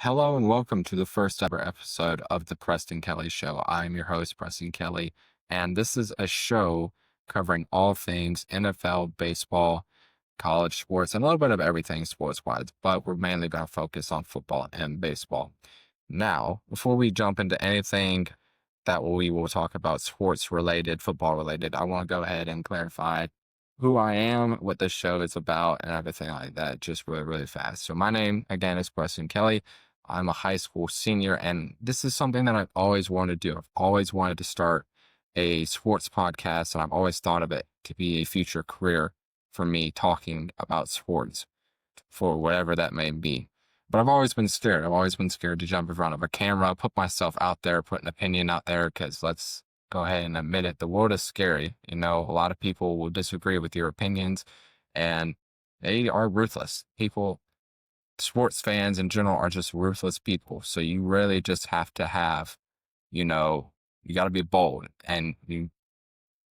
Hello and welcome to the first ever episode of the Preston Kelly Show. I'm your host, Preston Kelly, and this is a show covering all things NFL, baseball, college sports, and a little bit of everything sports wise, but we're mainly going to focus on football and baseball. Now, before we jump into anything that we will talk about sports related, football related, I want to go ahead and clarify who I am, what this show is about, and everything like that, just really, really fast. So, my name again is Preston Kelly. I'm a high school senior, and this is something that I've always wanted to do. I've always wanted to start a sports podcast, and I've always thought of it to be a future career for me talking about sports for whatever that may be. But I've always been scared. I've always been scared to jump in front of a camera, put myself out there, put an opinion out there, because let's go ahead and admit it, the world is scary. A lot of people will disagree with your opinions, and they are ruthless. Sports fans in general are just ruthless people. So you really just have to you got to be bold and you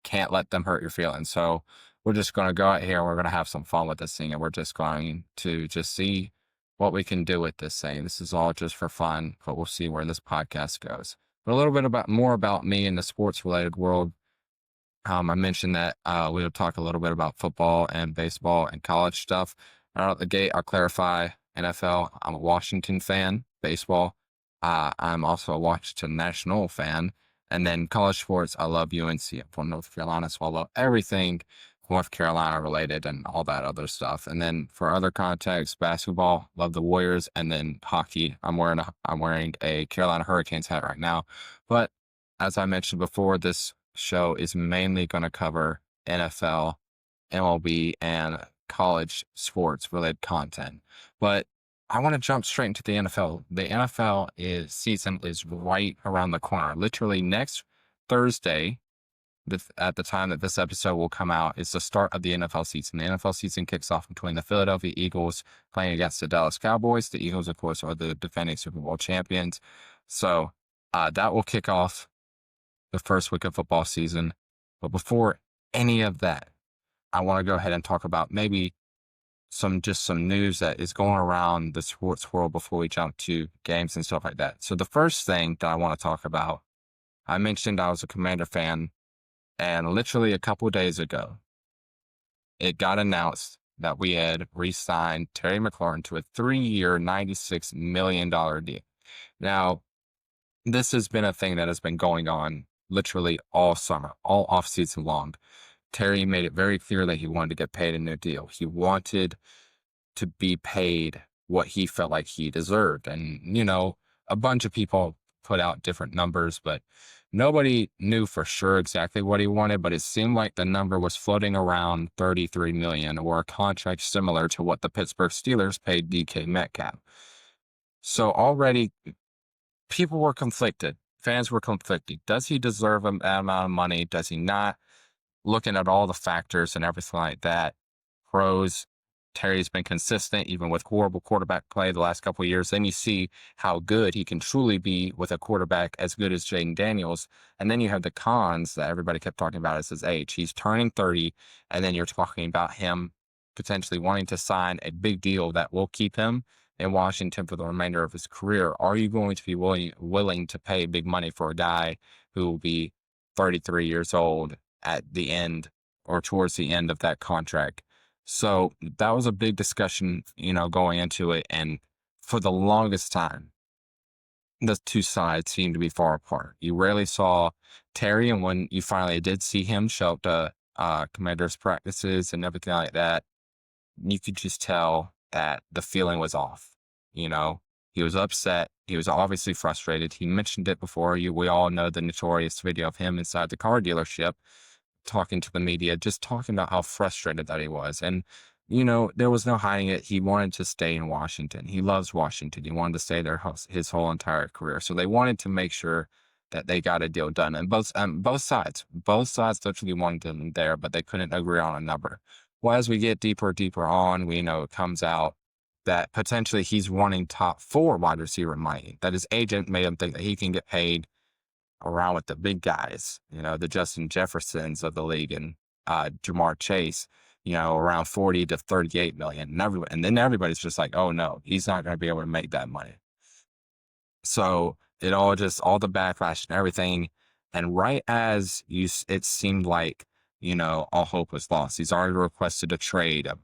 can't let them hurt your feelings. So we're just going to go out here and we're going to have some fun with this thing. And we're just going to just see what we can do with this thing. This is all just for fun, but we'll see where this podcast goes. But a little bit more about me in the sports related world. I mentioned that we'll talk a little bit about football and baseball and college stuff. Right out the gate, I'll clarify NFL. I'm a Washington fan, baseball. I'm also a Washington National fan. And then college sports, I love UNC. I'm from North Carolina, so I love everything North Carolina related and all that other stuff. And then for other context, basketball, love the Warriors. And then hockey, I'm wearing a Carolina Hurricanes hat right now. But as I mentioned before, this show is mainly going to cover NFL, MLB, and college sports related content. But I want to jump straight into the NFL. The NFL season is right around the corner. Literally next Thursday, at the time that this episode will come out, is the start of the NFL season. The NFL season kicks off between the Philadelphia Eagles playing against the Dallas Cowboys. The Eagles, of course, are the defending Super Bowl champions. So that will kick off the first week of football season. But before any of that, I want to go ahead and talk about maybe some news that is going around the sports world before we jump to games and stuff like that. So the first thing that I want to talk about, I mentioned I was a Commander fan, and literally a couple days ago, it got announced that we had re-signed Terry McLaurin to a 3-year, $96 million deal. Now, this has been a thing that has been going on literally all summer, all off-season long. Terry made it very clear that he wanted to get paid a new deal. He wanted to be paid what he felt like he deserved. And, a bunch of people put out different numbers, but nobody knew for sure exactly what he wanted. But it seemed like the number was floating around $33 million, or a contract similar to what the Pittsburgh Steelers paid DK Metcalf. So already people were conflicted. Fans were conflicted. Does he deserve that amount of money? Does he not? Looking at all the factors and everything like that, pros, Terry's been consistent, even with horrible quarterback play the last couple of years. Then you see how good he can truly be with a quarterback as good as Jaden Daniels. And then you have the cons that everybody kept talking about as his age. He's turning 30, and then you're talking about him potentially wanting to sign a big deal that will keep him in Washington for the remainder of his career. Are you going to be willing to pay big money for a guy who will be 33 years old at the end or towards the end of that contract? So that was a big discussion, going into it. And for the longest time, the two sides seemed to be far apart. You rarely saw Terry, and when you finally did see him show up to Commanders practices and everything like that, you could just tell that the feeling was off. He was upset. He was obviously frustrated. He mentioned it before. We all know the notorious video of him inside the car dealership talking to the media, just talking about how frustrated that he was. And, there was no hiding it. He wanted to stay in Washington. He loves Washington. He wanted to stay there his whole entire career. So they wanted to make sure that they got a deal done. And both sides literally wanted him there, but they couldn't agree on a number. Well, as we get deeper on, we know it comes out that potentially he's wanting top 4 wide receiver money, that his agent made him think that he can get paid around with the big guys, the Justin Jeffersons of the league and Jamar Chase, around 40 to 38 million. And then everybody's just like, oh no, he's not going to be able to make that money. So all the backlash and everything. And right as it seemed like, all hope was lost. He's already requested a trade a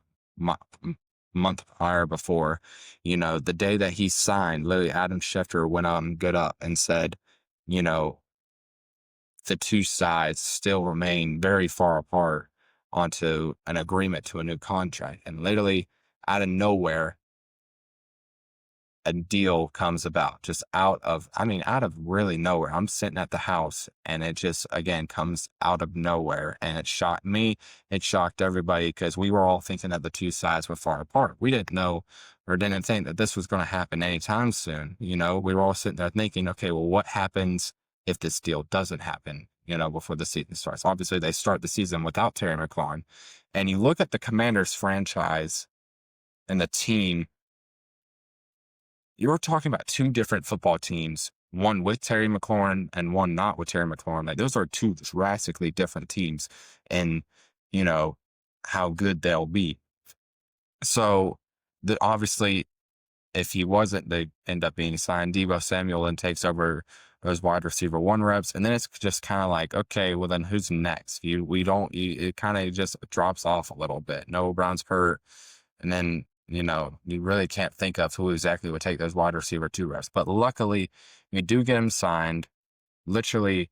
month prior before, the day that he signed, literally Adam Schefter went on Good Up and said, you know, the two sides still remain very far apart onto an agreement to a new contract. And literally out of nowhere, a deal comes about just out of really nowhere. I'm sitting at the house and it just, again, comes out of nowhere. And it shocked me. It shocked everybody because we were all thinking that the two sides were far apart. We didn't know or didn't think that this was going to happen anytime soon. We were all sitting there thinking, okay, well, what happens if this deal doesn't happen, before the season starts? Obviously, they start the season without Terry McLaurin. And you look at the Commanders franchise and the team, you're talking about two different football teams, one with Terry McLaurin and one not with Terry McLaurin. Like those are two drastically different teams and, you know, how good they'll be. So obviously if he wasn't, they end up being signed. Deebo Samuel then takes over those wide receiver one reps. And then it's just kind of like, okay, well then who's next? It kind of just drops off a little bit. Noah Brown's hurt. And then, you really can't think of who exactly would take those wide receiver two reps. But luckily, you do get him signed literally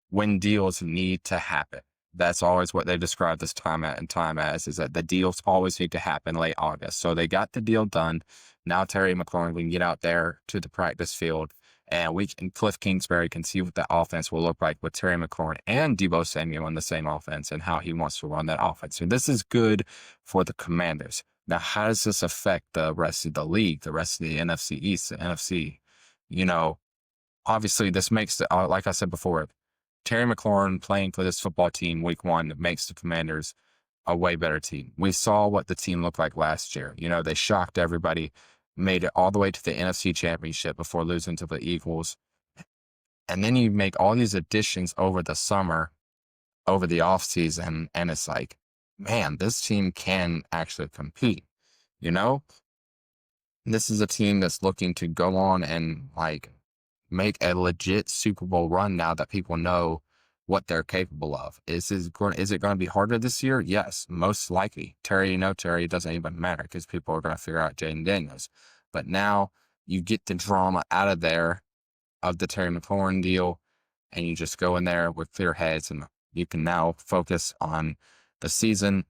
when deals need to happen. That's always what they describe this time as, is that the deals always need to happen late August. So they got the deal done. Now Terry McLaurin can get out there to the practice field and Cliff Kingsbury can see what the offense will look like with Terry McLaurin and Deebo Samuel in the same offense and how he wants to run that offense. So this is good for the Commanders. Now, how does this affect the rest of the league, the rest of the NFC East, the NFC? Obviously this makes like I said before, Terry McLaurin playing for this football team week one makes the Commanders a way better team. We saw what the team looked like last year. They shocked everybody, made it all the way to the NFC Championship before losing to the Eagles. And then you make all these additions over the summer, over the offseason, and it's like, man, this team can actually compete. This is a team that's looking to go on and make a legit Super Bowl run now that people know what they're capable of. Is it going to be harder this year? Yes, most likely. Terry, it doesn't even matter because people are going to figure out Jaden Daniels. But now you get the drama out of there of the Terry McLaurin deal, and you just go in there with clear heads, and you can now focus on the season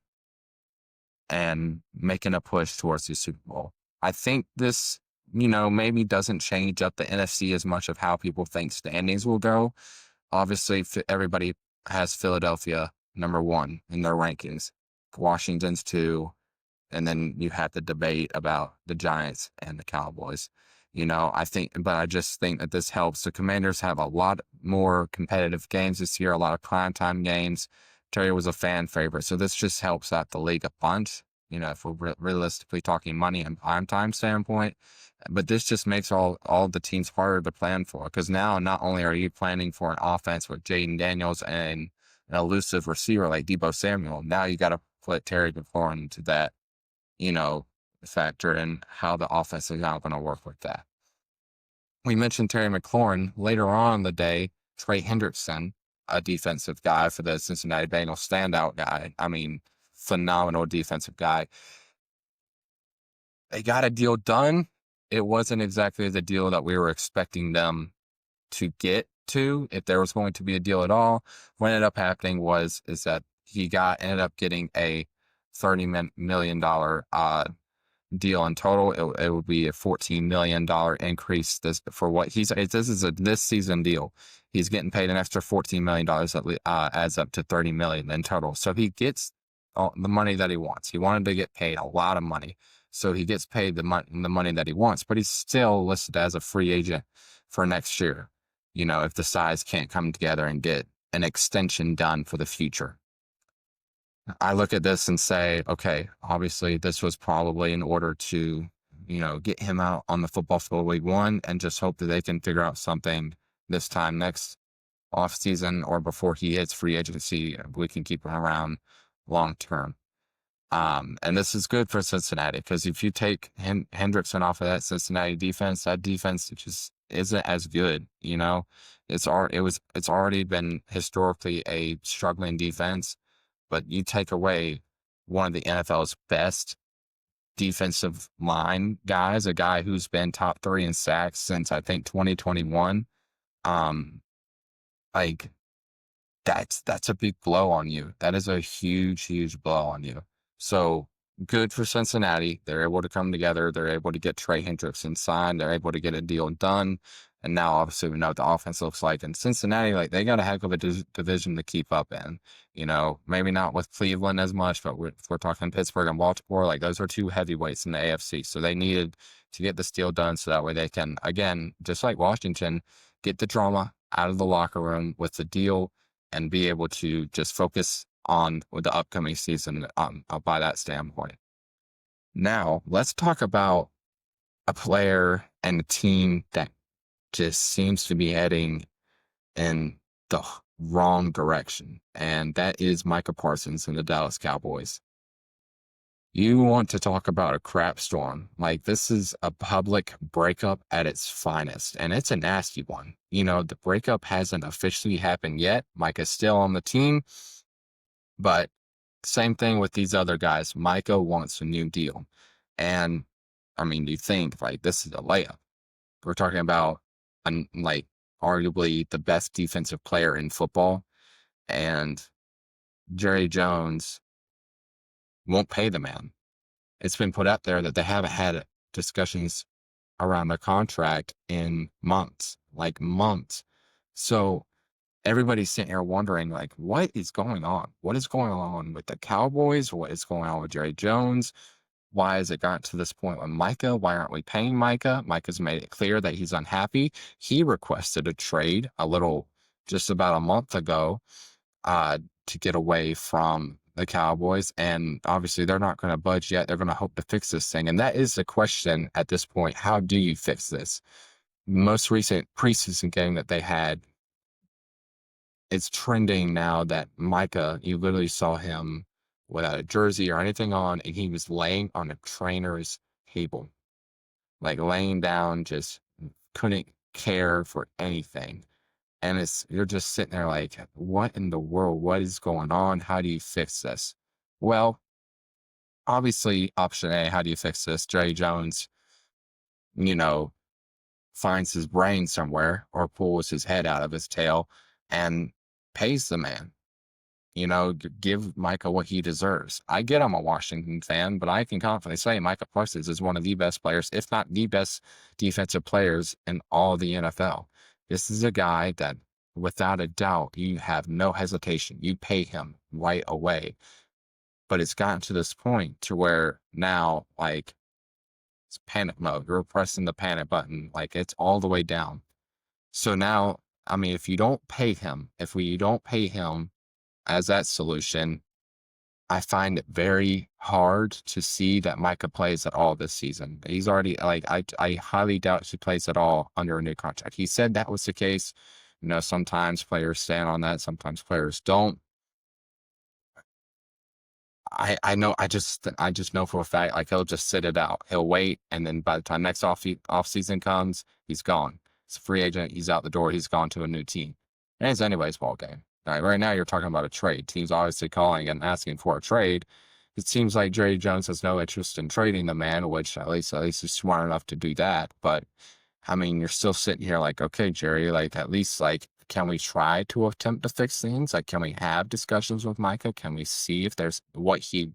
and making a push towards the Super Bowl. I think this, maybe doesn't change up the NFC as much of how people think standings will go. Obviously, everybody has Philadelphia number one in their rankings. Washington's two. And then you had the debate about the Giants and the Cowboys. I just think that this helps. The Commanders have a lot more competitive games this year, a lot of primetime games. Terry was a fan favorite. So this just helps out the league a bunch, if we're realistically talking money and primetime standpoint. But this just makes all the teams harder to plan for, because now not only are you planning for an offense with Jaden Daniels and an elusive receiver like Deebo Samuel, now you got to put Terry McLaurin into that, factor in how the offense is now going to work with that. We mentioned Terry McLaurin. Later on in the day, Trey Hendrickson, a defensive guy for the Cincinnati Bengals, standout guy. I mean, phenomenal defensive guy. They got a deal done. It wasn't exactly the deal that we were expecting them to get to, if there was going to be a deal at all. What ended up happening is that he ended up getting a $30 million deal in total. It would be a $14 million increase this is a this season deal. He's getting paid an extra $14 million that adds up to $30 million in total. So he gets all the money that he wants. He wanted to get paid a lot of money. So he gets paid the money that he wants, but he's still listed as a free agent for next year. If the sides can't come together and get an extension done for the future. I look at this and say, okay, obviously this was probably in order to, get him out on the football field week one and just hope that they can figure out something this time next off season or before he hits free agency. We can keep him around long term. And this is good for Cincinnati because if you take Hendrickson off of that Cincinnati defense, that defense isn't as good, you know? It's already been historically a struggling defense, but you take away one of the NFL's best defensive line guys, a guy who's been top 3 in sacks since I think 2021. Um, like that's a big blow on you. That is a huge, huge blow on you. So good for Cincinnati. They're able to come together. They're able to get Trey Hendrickson signed. They're able to get a deal done. And now obviously we know what the offense looks like. And Cincinnati, like they got a heck of a division to keep up in. You know, maybe not with Cleveland as much, but if we're talking Pittsburgh and Baltimore, like those are two heavyweights in the AFC. So they needed to get this deal done so that way they can, again, just like Washington, get the drama out of the locker room with the deal and be able to just focus on with the upcoming season by that standpoint. Now, let's talk about a player and a team that just seems to be heading in the wrong direction, and that is Micah Parsons and the Dallas Cowboys. You want to talk about a crap storm. Like, this is a public breakup at its finest, and it's a nasty one. You know, the breakup hasn't officially happened yet. Micah's still on the team, but same thing with these other guys. Micah wants a new deal. And I mean, you think like this is a layup. We're talking about like arguably the best defensive player in football, and Jerry Jones won't pay the man. It's been put out there that they haven't had discussions around the contract in months, like months. So everybody's sitting here wondering, like, what is going on? What is going on with the Cowboys? What is going on with Jerry Jones? Why has it gotten to this point with Micah? Why aren't we paying Micah? Micah's made it clear that he's unhappy. He requested a trade just about a month ago, to get away from the Cowboys. And obviously they're not going to budge yet. They're going to hope to fix this thing. And that is the question at this point. How do you fix this? Most recent preseason game that they had, it's trending now that Micah, you literally saw him without a jersey or anything on, and he was laying on a trainer's table, like laying down, just couldn't care for anything. And you're just sitting there like, what in the world? What is going on? How do you fix this? Well, obviously, option A, how do you fix this? Jerry Jones, you know, finds his brain somewhere or pulls his head out of his tail and pays the man. You know, give Micah what he deserves. I get I'm a Washington fan, but I can confidently say Micah Parsons is one of the best players, if not the best defensive players in all the NFL. This is a guy that, without a doubt, you have no hesitation. You pay him right away. But it's gotten to this point to where now, like, it's panic mode. You're pressing the panic button. Like, it's all the way down. So now, I mean, if we don't pay him as that solution, I find it very hard to see that Micah plays at all this season. He's already, like, I highly doubt he plays at all under a new contract. He said that was the case. You know, sometimes players stand on that, sometimes players don't. I know, I just know for a fact, like, he'll just sit it out. He'll wait, and then by the time next off season comes, he's gone. He's a free agent. He's out the door. He's gone to a new team. And it's anybody's ball game. Right now, you're talking about a trade. Teams obviously calling and asking for a trade. It seems like Jerry Jones has no interest in trading the man, which at least he's smart enough to do that. But I mean, you're still sitting here like, okay, Jerry, like at least like, can we try to attempt to fix things? Like, can we have discussions with Micah? Can we see if there's what he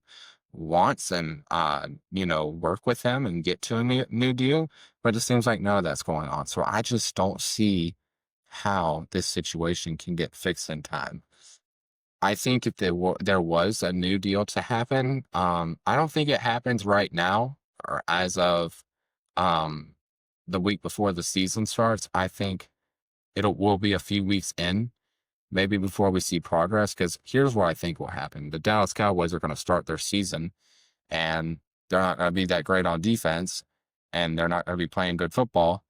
wants and work with him and get to a new deal? But it seems like none of that's going on. So I just don't see how this situation can get fixed in time. I think if there was a new deal to happen, I don't think it happens right now or as of um, the week before the season starts. I think will be a few weeks in, maybe before we see progress. Because here's what I think will happen: the Dallas Cowboys are going to start their season, and they're not going to be that great on defense, and they're not going to be playing good football.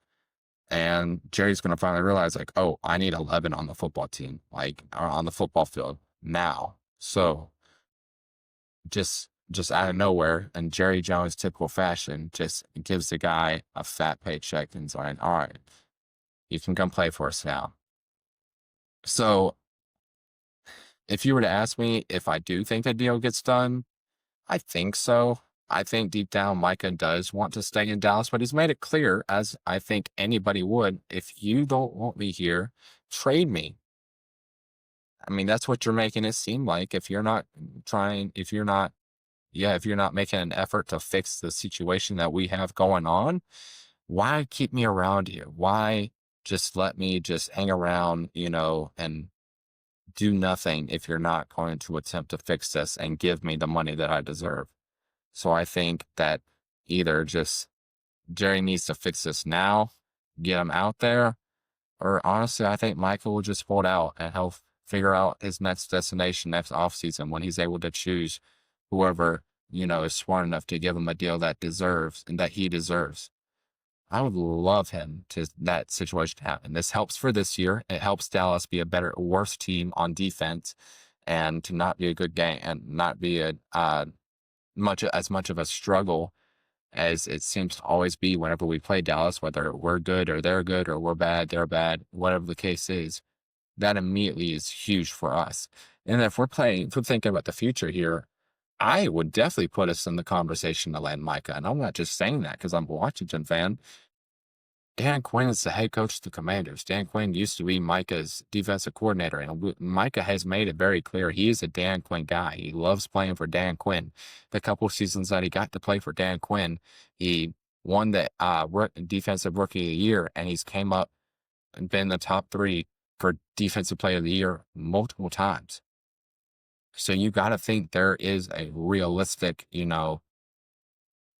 And Jerry's going to finally realize, like, oh, I need 11 on the football team, like, or on the football field now. So just out of nowhere, in Jerry Jones' typical fashion, just gives the guy a fat paycheck and saying, all right, You can come play for us now. So if you were to ask me if I do think the deal gets done, I think so. I think deep down Micah does want to stay in Dallas, but he's made it clear, as I think anybody would, if you don't want me here, trade me. I mean, that's what you're making it seem like. If you're not trying, if you're not, yeah, if you're not making an effort to fix the situation that we have going on, why keep me around here? Why just let me just hang around, and do nothing if you're not going to attempt to fix this and give me the money that I deserve? So I think that either just Jerry needs to fix this now, get him out there, or honestly, I think Michael will just hold out and he'll figure out his next destination next offseason when he's able to choose whoever, is smart enough to give him a deal that deserves and that he deserves. I would love him to that situation to happen. This helps for this year. It helps Dallas be a worse team on defense and to not be a good game and not be much of a struggle as it seems to always be whenever we play Dallas, whether we're good or they're good or we're bad, they're bad, whatever the case is. That immediately is huge for us. And if we're thinking about the future here, I would definitely put us in the conversation to land Micah. And I'm not just saying that because I'm a Washington fan. Dan Quinn is the head coach of the Commanders. Dan Quinn used to be Micah's defensive coordinator, and Micah has made it very clear he is a Dan Quinn guy. He loves playing for Dan Quinn. The couple seasons that he got to play for Dan Quinn, he won the Defensive Rookie of the Year, and he's came up and been in the top 3 for Defensive Player of the Year multiple times. So you got to think there is a realistic,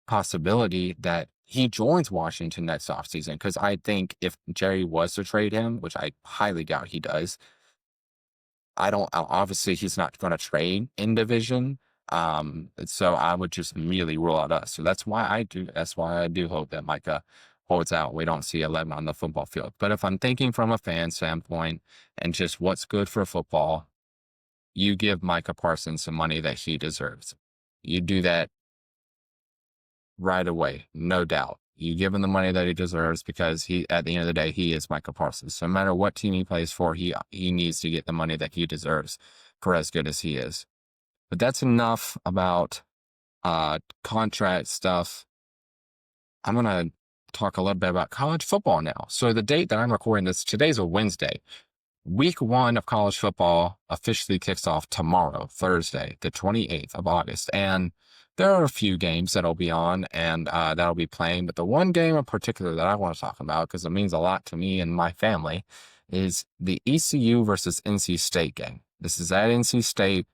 possibility that he joins Washington next offseason. Because I think if Jerry was to trade him, which I highly doubt he does, obviously he's not going to trade in division. So I would just immediately rule out us. So that's why I do hope that Micah holds out. We don't see 11 on the football field. But if I'm thinking from a fan standpoint and just what's good for football, you give Micah Parsons some money that he deserves. You do that right away, no doubt. You give him the money that he deserves because at the end of the day, he is Micah Parsons. So no matter what team he plays for, he needs to get the money that he deserves for as good as he is. But that's enough about contract stuff. I'm going to talk a little bit about college football now. So the date that I'm recording this, today's a Wednesday. Week 1 of college football officially kicks off tomorrow, Thursday, the 28th of August. And there are a few games that'll be on and that'll be playing. But the one game in particular that I want to talk about, because it means a lot to me and my family, is the ECU versus NC State game. This is at NC State.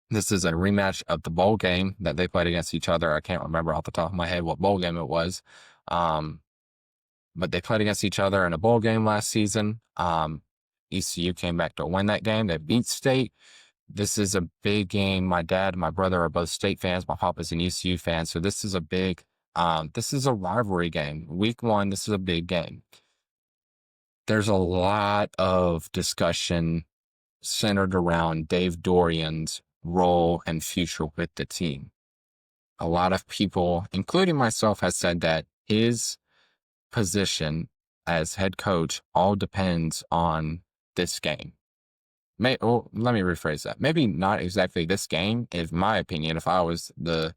This is a rematch of the bowl game that they played against each other. I can't remember off the top of my head what bowl game it was. But they played against each other in a bowl game last season. ECU came back to win that game. They beat State. This is a big game. My dad and my brother are both State fans. My papa's an ECU fan. So this is this is a rivalry game. Week 1, this is a big game. There's a lot of discussion centered around Dave Dorian's role and future with the team. A lot of people, including myself, has said that his position as head coach all depends on this game. Let me rephrase that. Maybe not exactly this game, in my opinion. If I was the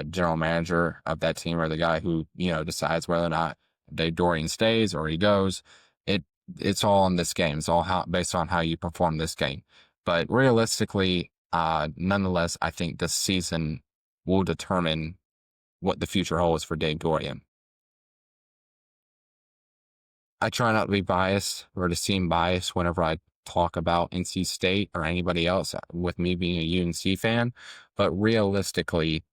general manager of that team or the guy who, decides whether or not Dave Dorian stays or he goes, it's all in this game. It's all based on how you perform this game. But realistically, nonetheless, I think this season will determine what the future holds for Dave Dorian. I try not to be biased or to seem biased whenever I talk about NC State or anybody else, with me being a UNC fan. But realistically,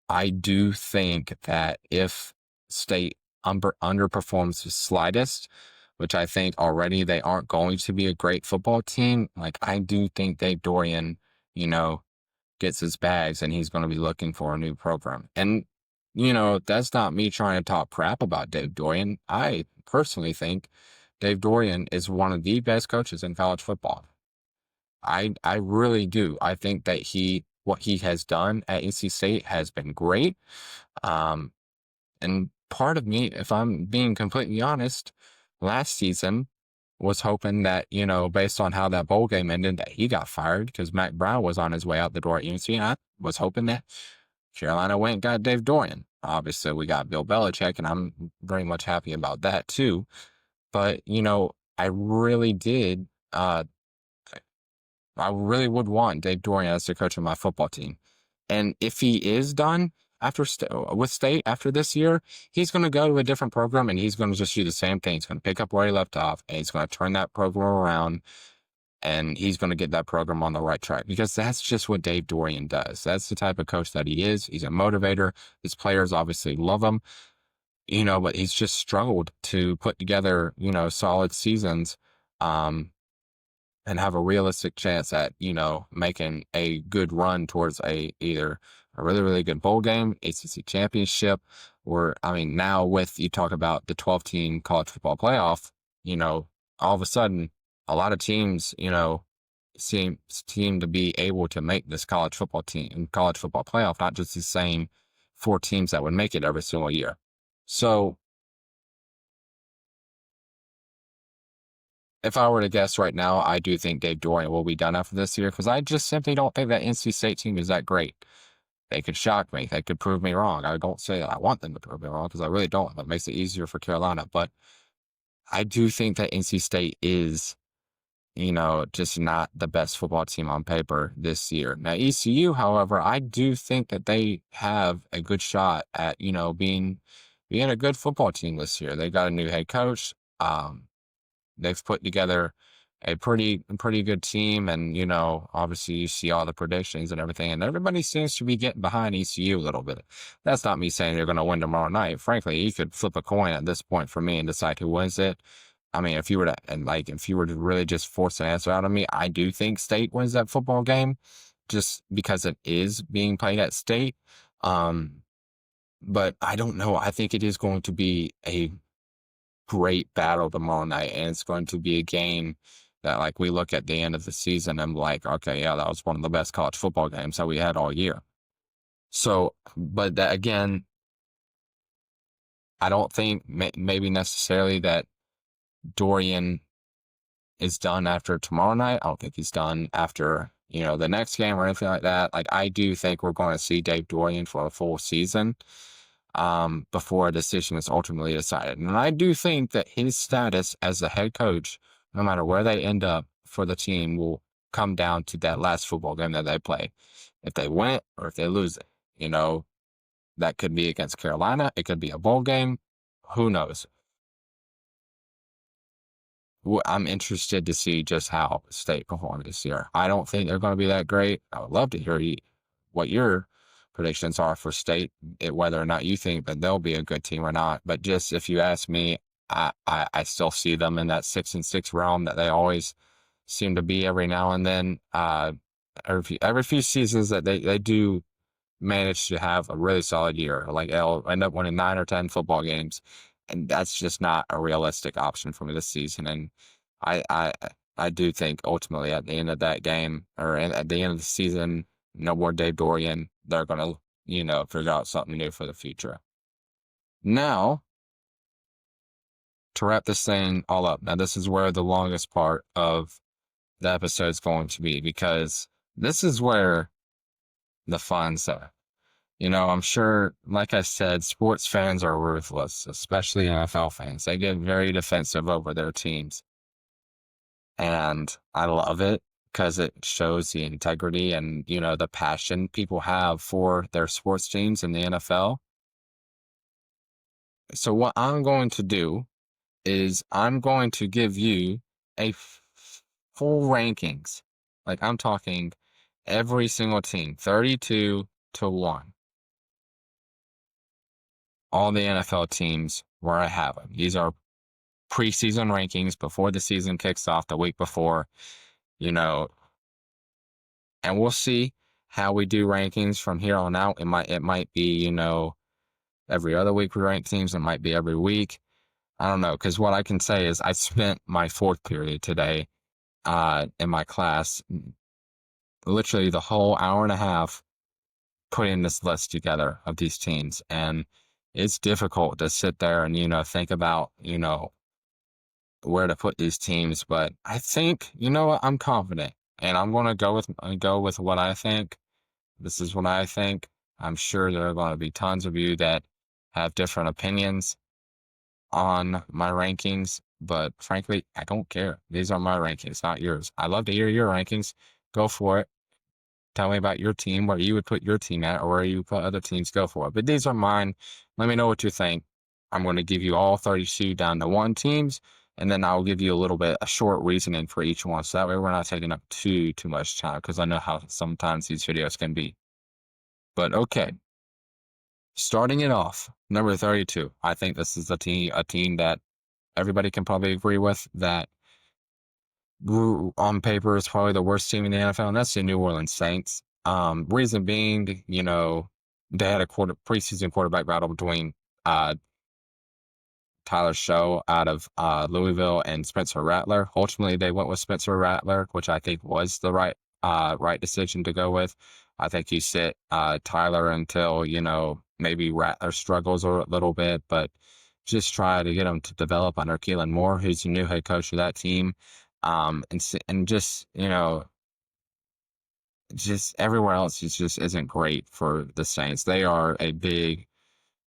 I do think that if State underperforms the slightest, which I think already they aren't going to be a great football team, I do think Dave Dorian, gets his bags and he's going to be looking for a new program. And, that's not me trying to talk crap about Dave Dorian. I personally think Dave Dorian is one of the best coaches in college football. I really do. I think that what he has done at NC State has been great. And part of me, if I'm being completely honest, last season was hoping that, based on how that bowl game ended, that he got fired because Mac Brown was on his way out the door at UNC. And I was hoping that Carolina went and got Dave Dorian. Obviously, we got Bill Belichick, and I'm very much happy about that too. But, I really did. I really would want Dave Dorian as the coach of my football team. And if he is done with State after this year, he's going to go to a different program and he's going to just do the same thing. He's going to pick up where he left off and he's going to turn that program around and he's going to get that program on the right track because that's just what Dave Dorian does. That's the type of coach that he is. He's a motivator. His players obviously love him, but he's just struggled to put together, solid seasons. And have a realistic chance at, making a good run towards either a really, really good bowl game, ACC championship, or, now you talk about the 12-team college football playoff, all of a sudden, a lot of teams, seem to be able to make this college football playoff, not just the same 4 teams that would make it every single year. So, if I were to guess right now, I do think Dave Dorian will be done after this year because I just simply don't think that NC State team is that great. They could shock me. They could prove me wrong. I don't say that I want them to prove me wrong because I really don't. That makes it easier for Carolina. But I do think that NC State is, just not the best football team on paper this year. Now, ECU, however, I do think that they have a good shot at, being a good football team this year. They got a new head coach. They've put together a pretty good team, and obviously you see all the predictions and everything, and everybody seems to be getting behind ECU a little bit. That's not me saying they're going to win tomorrow night. Frankly, you could flip a coin at this point for me and decide who wins it. If you were to really just force an answer out of me, I do think State wins that football game, just because it is being played at State. But I don't know. I think it is going to be a great battle tomorrow night, and it's going to be a game that we look at the end of the season and like, okay, yeah, that was one of the best college football games that we had all year. So, but that again, I don't think maybe necessarily that Dorian is done after tomorrow night. I don't think he's done after the next game or anything like that. I do think we're going to see Dave Dorian for a full season before a decision is ultimately decided. And I do think that his status as the head coach, no matter where they end up for the team, will come down to that last football game that they play. If they win it or if they lose it, that could be against Carolina. It could be a bowl game. Who knows? I'm interested to see just how State performs this year. I don't think they're going to be that great. I would love to hear what your predictions are for State, whether or not you think that they'll be a good team or not. But just if you ask me, I still see them in that 6-6 realm that they always seem to be every now and then. Every few seasons that they do manage to have a really solid year. They'll end up winning 9 or 10 football games, and that's just not a realistic option for me this season. And I do think ultimately at the end of that game, or at the end of the season, no more Dave Dorian, they're going to, figure out something new for the future. Now, to wrap this thing all up, now this is where the longest part of the episode is going to be, because this is where the fun's at. I'm sure, like I said, sports fans are ruthless, especially NFL fans. They get very defensive over their teams. And I love it because it shows the integrity and, the passion people have for their sports teams in the NFL. So what I'm going to do is I'm going to give you a full rankings. I'm talking every single team, 32 to 1. All the NFL teams where I have them. These are preseason rankings before the season kicks off, the week before, and we'll see how we do rankings from here on out. It might be, every other week we rank teams. It might be every week. I don't know, because what I can say is I spent my 4th period today in my class, literally the whole hour and a half, putting this list together of these teams. And it's difficult to sit there and, think about, where to put these teams. But I think, what, I'm confident and I'm going to go with what I think. This is what I think. I'm sure there are going to be tons of you that have different opinions on my rankings, but frankly, I don't care. These are my rankings, not yours. I love to hear your rankings. Go for it. Tell me about your team, where you would put your team at, or where you put other teams. Go for it. But these are mine. Let me know what you think. I'm going to give you all 32 down to one teams, and then I'll give you a short reasoning for each one. So that way we're not taking up too much time, because I know how sometimes these videos can be. But okay, starting it off, number 32. I think this is a team that everybody can probably agree with, that on paper is probably the worst team in the NFL, and that's the New Orleans Saints. Reason being, they had a preseason quarterback battle between Tyler Show out of Louisville and Spencer Rattler. Ultimately, they went with Spencer Rattler, which I think was the right decision to go with. I think you sit Tyler until, maybe Rattler struggles a little bit, but just try to get him to develop under Keelan Moore, who's the new head coach of that team. And just, just everywhere else just isn't great for the Saints. They are a big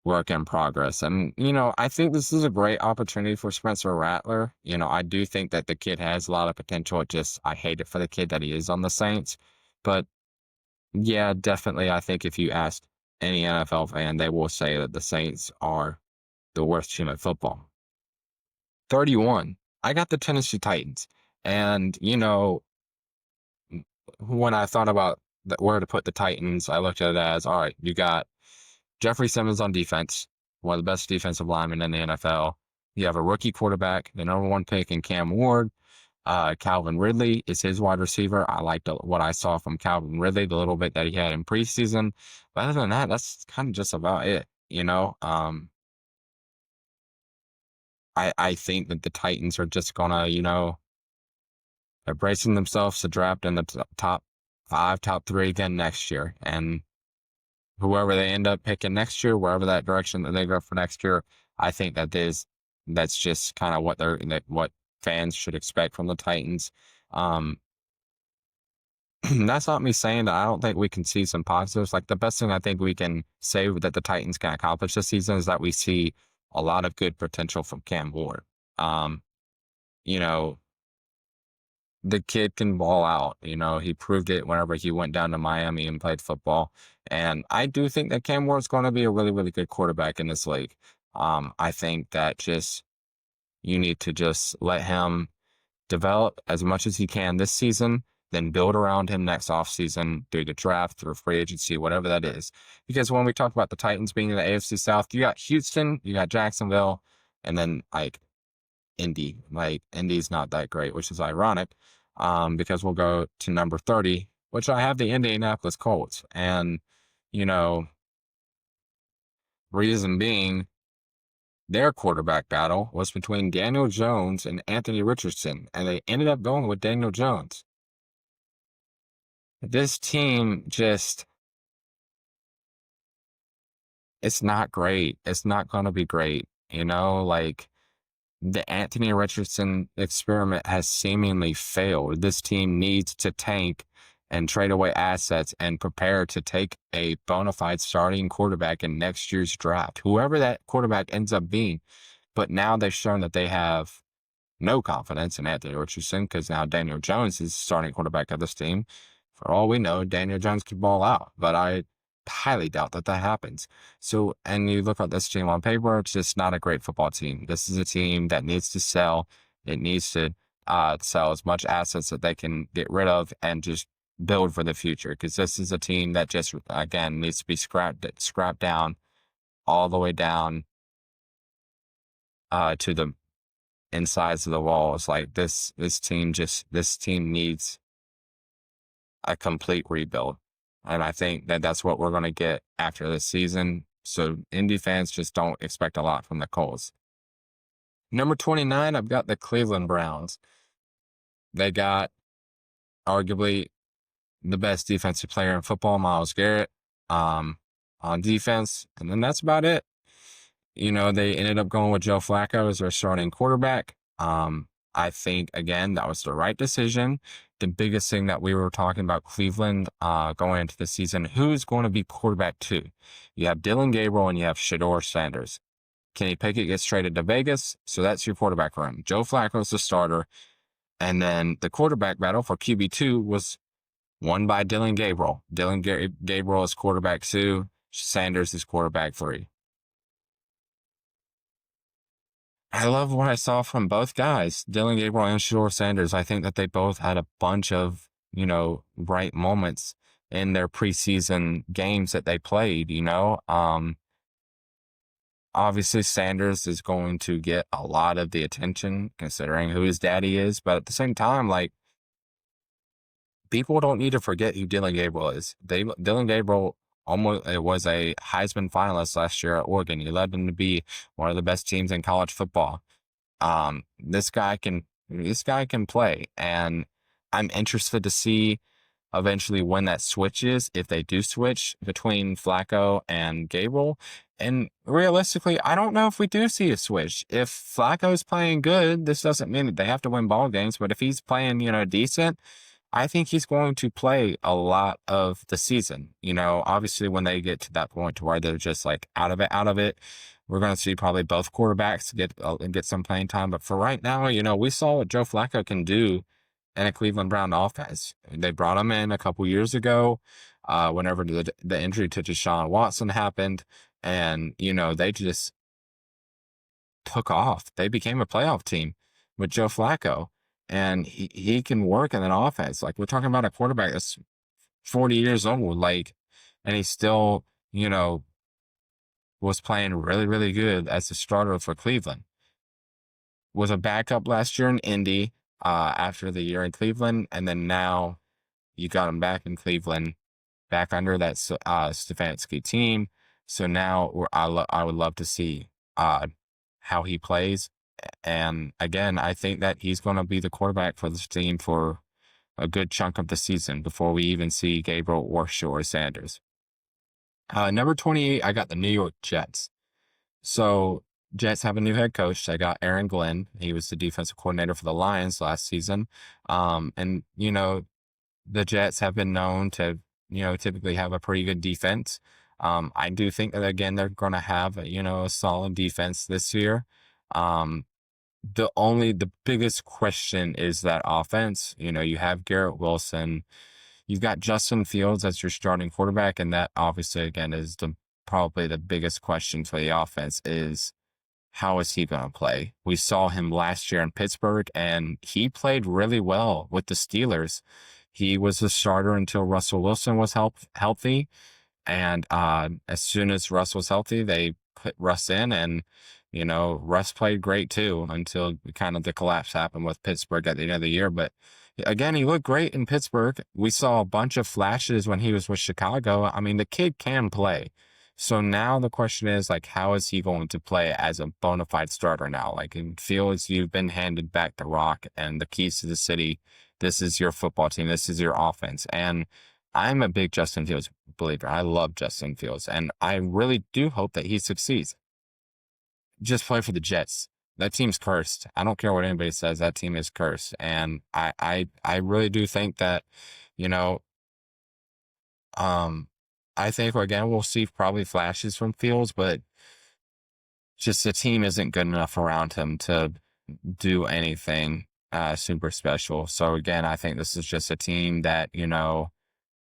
work in progress. And, I think this is a great opportunity for Spencer Rattler. I do think that the kid has a lot of potential. I hate it for the kid that he is on the Saints. But yeah, definitely. I think if you ask any NFL fan, they will say that the Saints are the worst team at football. 31. I got the Tennessee Titans. And, when I thought about where to put the Titans, I looked at it as, all right, you got Jeffrey Simmons on defense, one of the best defensive linemen in the NFL. You have a rookie quarterback, the number one pick in Cam Ward. Calvin Ridley is his wide receiver. I liked what I saw from Calvin Ridley, the little bit that he had in preseason. But other than that, that's kind of just about it. I think that the Titans are just gonna, they're bracing themselves to draft in the top 5, top 3 again next year. And whoever they end up picking next year, wherever that direction that they go for next year, I think that's just kind of what fans should expect from the Titans. That's not me saying that I don't think we can see some positives. Like, the best thing I think we can say that the Titans can accomplish this season is that we see a lot of good potential from Cam Ward. You know, the kid can ball out. He proved it whenever he went down to Miami and played football. And I do think that Cam Ward's going to be a really, really good quarterback in this league. I think that you need to just let him develop as much as he can this season, then build around him next offseason through the draft, through free agency, whatever that is. Because when we talk about the Titans being in the AFC South, you got Houston, you got Jacksonville, and then Indy. Indy's not that great, which is ironic, because we'll go to number 30, which I have the Indianapolis Colts. And, reason being, their quarterback battle was between Daniel Jones and Anthony Richardson, and they ended up going with Daniel Jones. This team it's not great. It's not going to be great. The Anthony Richardson experiment has seemingly failed. This team needs to tank and trade away assets and prepare to take a bona fide starting quarterback in next year's draft, whoever that quarterback ends up being. But now they've shown that they have no confidence in Anthony Richardson, because now Daniel Jones is starting quarterback of this team. For all we know, Daniel Jones could ball out, but I highly doubt that happens. So, and you look at this team on paper, it's just not a great football team. This is a team that needs to sell. It needs to sell as much assets that they can get rid of and just build for the future. Because this is a team that just, again, needs to be scrapped down all the way down to the insides of the walls. Like, this team needs a complete rebuild. And I think that that's what we're going to get after this season. So Indy fans just don't expect a lot from the Colts. Number 29, I've got the Cleveland Browns. They got arguably the best defensive player in football, Myles Garrett, on defense. And then that's about it. they ended up going with Joe Flacco as their starting quarterback. I think again that was the right decision. The biggest thing that we were talking about Cleveland going into the season, who's going to be quarterback two? You have Dylan Gabriel and you have Shador Sanders. Kenny Pickett gets traded to Vegas, so that's your quarterback room. Joe Flacco's the starter, and then the quarterback battle for QB2 was won by Dylan Gabriel. Gabriel is quarterback two. Sanders is quarterback three. I love what I saw from both guys, Dylan Gabriel and Shador Sanders. I think that they both had a bunch of, bright moments in their preseason games that they played. Obviously Sanders is going to get a lot of the attention considering who his daddy is, but at the same time, like, people don't need to forget who Dylan Gabriel is. Dylan Gabriel almost it was a Heisman finalist last year at Oregon. He led them to be one of the best teams in college football. This guy can play, and I'm interested to see eventually when that switches, if they do switch between Flacco and Gabriel. And realistically, I don't know if we do see a switch. If Flacco's playing good, this doesn't mean that they have to win ball games, but if he's playing, decent, I think he's going to play a lot of the season. Obviously when they get to that point to where they're just like out of it, we're going to see probably both quarterbacks get some playing time. But for right now, we saw what Joe Flacco can do in a Cleveland Brown offense. They brought him in a couple years ago, whenever the injury to Deshaun Watson happened, and they just took off. They became a playoff team with Joe Flacco, and he can work in an offense. Like, we're talking about a quarterback that's 40 years old, like, and he still, was playing really, really good as a starter for Cleveland. Was a backup last year in Indy, after the year in Cleveland, and then now you got him back in Cleveland, back under that Stefanski team. So now I would love to see how he plays. And again, I think that he's going to be the quarterback for this team for a good chunk of the season before we even see Gabriel or Shore Sanders. Number 28, I got the New York Jets. So Jets have a new head coach. They got Aaron Glenn. He was the defensive coordinator for the Lions last season. And the Jets have been known to, typically have a pretty good defense. I do think that again they're going to have a solid defense this year. The biggest question is that offense. You have Garrett Wilson, you've got Justin Fields as your starting quarterback, and that obviously again is probably the biggest question for the offense is how is he going to play? We saw him last year in Pittsburgh, and he played really well with the Steelers. He was the starter until Russell Wilson was healthy. And as soon as Russ was healthy, they put Russ in, and Russ played great too until kind of the collapse happened with Pittsburgh at the end of the year. But again, he looked great in Pittsburgh. We saw a bunch of flashes when he was with Chicago. I mean, the kid can play. So now the question is, like, how is he going to play as a bona fide starter now? Like, in Fields, you've been handed back the rock and the keys to the city. This is your football team. This is your offense. And I'm a big Justin Fields believer. I love Justin Fields, and I really do hope that he succeeds. Just play for the Jets. That team's cursed. I don't care what anybody says. That team is cursed. And I really do think that, I think again we'll see probably flashes from Fields, but just the team isn't good enough around him to do anything super special. So again, I think this is just a team that